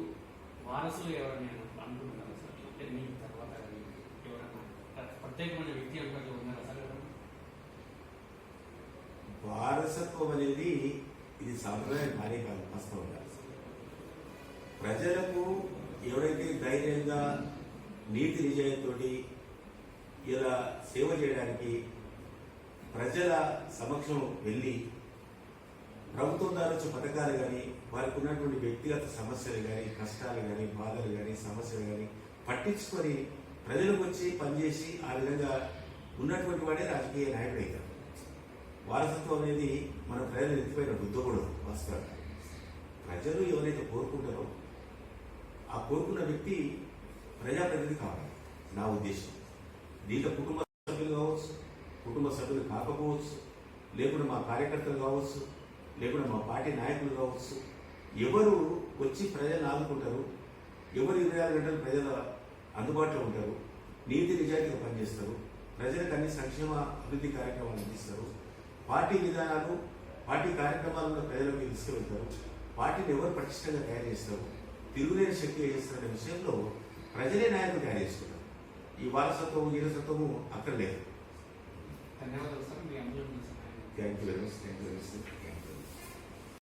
వారసులు ఎవరైనా అనుకుంటున్నారు సార్? అంటే మీ తర్వాత ఎవరైనా ప్రత్యేకమైన వ్యక్తి అనుకుంటూ ఉన్నారా సార్? వారసత్వం అనేది ఇది సాంప్రదాయం మారే కాదు. వాస్తవంగా ప్రజలకు ఎవరైతే ధైర్యంగా నీతి నిజాయితీతోటి ఇలా సేవ చేయడానికి ప్రజల సమక్షం వెళ్ళి ప్రభుత్వం ద్వారా వచ్చే పథకాలు కానీ వారికి ఉన్నటువంటి వ్యక్తిగత సమస్యలు కానీ కష్టాలు కానీ బాధలు కానీ సమస్యలు కానీ పట్టించుకొని ప్రజలకు వచ్చి పనిచేసి ఆ విధంగా ఉన్నటువంటి వాడే రాజకీయ నాయకుడు అవుతారు. వారసత్వం అనేది మన ప్రజలు ఎత్తిపోయిన రుద్దకూడదు. వాస్తవంగా ప్రజలు ఎవరైతే కోరుకుంటారో ఆ కోరుకున్న వ్యక్తి ప్రజాప్రతినిధి కావాలి నా ఉద్దేశం. దీంట్లో కుటుంబ సభ్యులు కావచ్చు, కుటుంబ సభ్యులు కాకపోవచ్చు, లేకుండా మా కార్యకర్తలు కావచ్చు, లేకుండా మా పార్టీ నాయకులు కావచ్చు, ఎవరు వచ్చి ప్రజలను ఆదుకుంటారు, ఎవరు 24 గంటలు ప్రజల అందుబాటులో ఉంటారు, నీతి నిజాయితీగా పనిచేస్తారు, ప్రజలకు అన్ని సంక్షేమ అభివృద్ధి కార్యక్రమాలు అందిస్తారు, పార్టీ విధానాలు పార్టీ కార్యక్రమాలను ప్రజలకు తీసుకువెళ్తారు, పార్టీని ఎవరు పటిష్టంగా తయారు చేస్తారు, తిరుగులేని శక్తి చేస్తారనే విషయంలో ప్రజలే నాయకులు తయారు చేసుకుంటారు. ఈ వారసత్వము ఈరసత్వము అక్కడ లేదు. ధన్యవాదాలు సార్. మీ అమూల్యమైన సమయాన్ని థ్యాంక్ యూ వెరీ మచ్.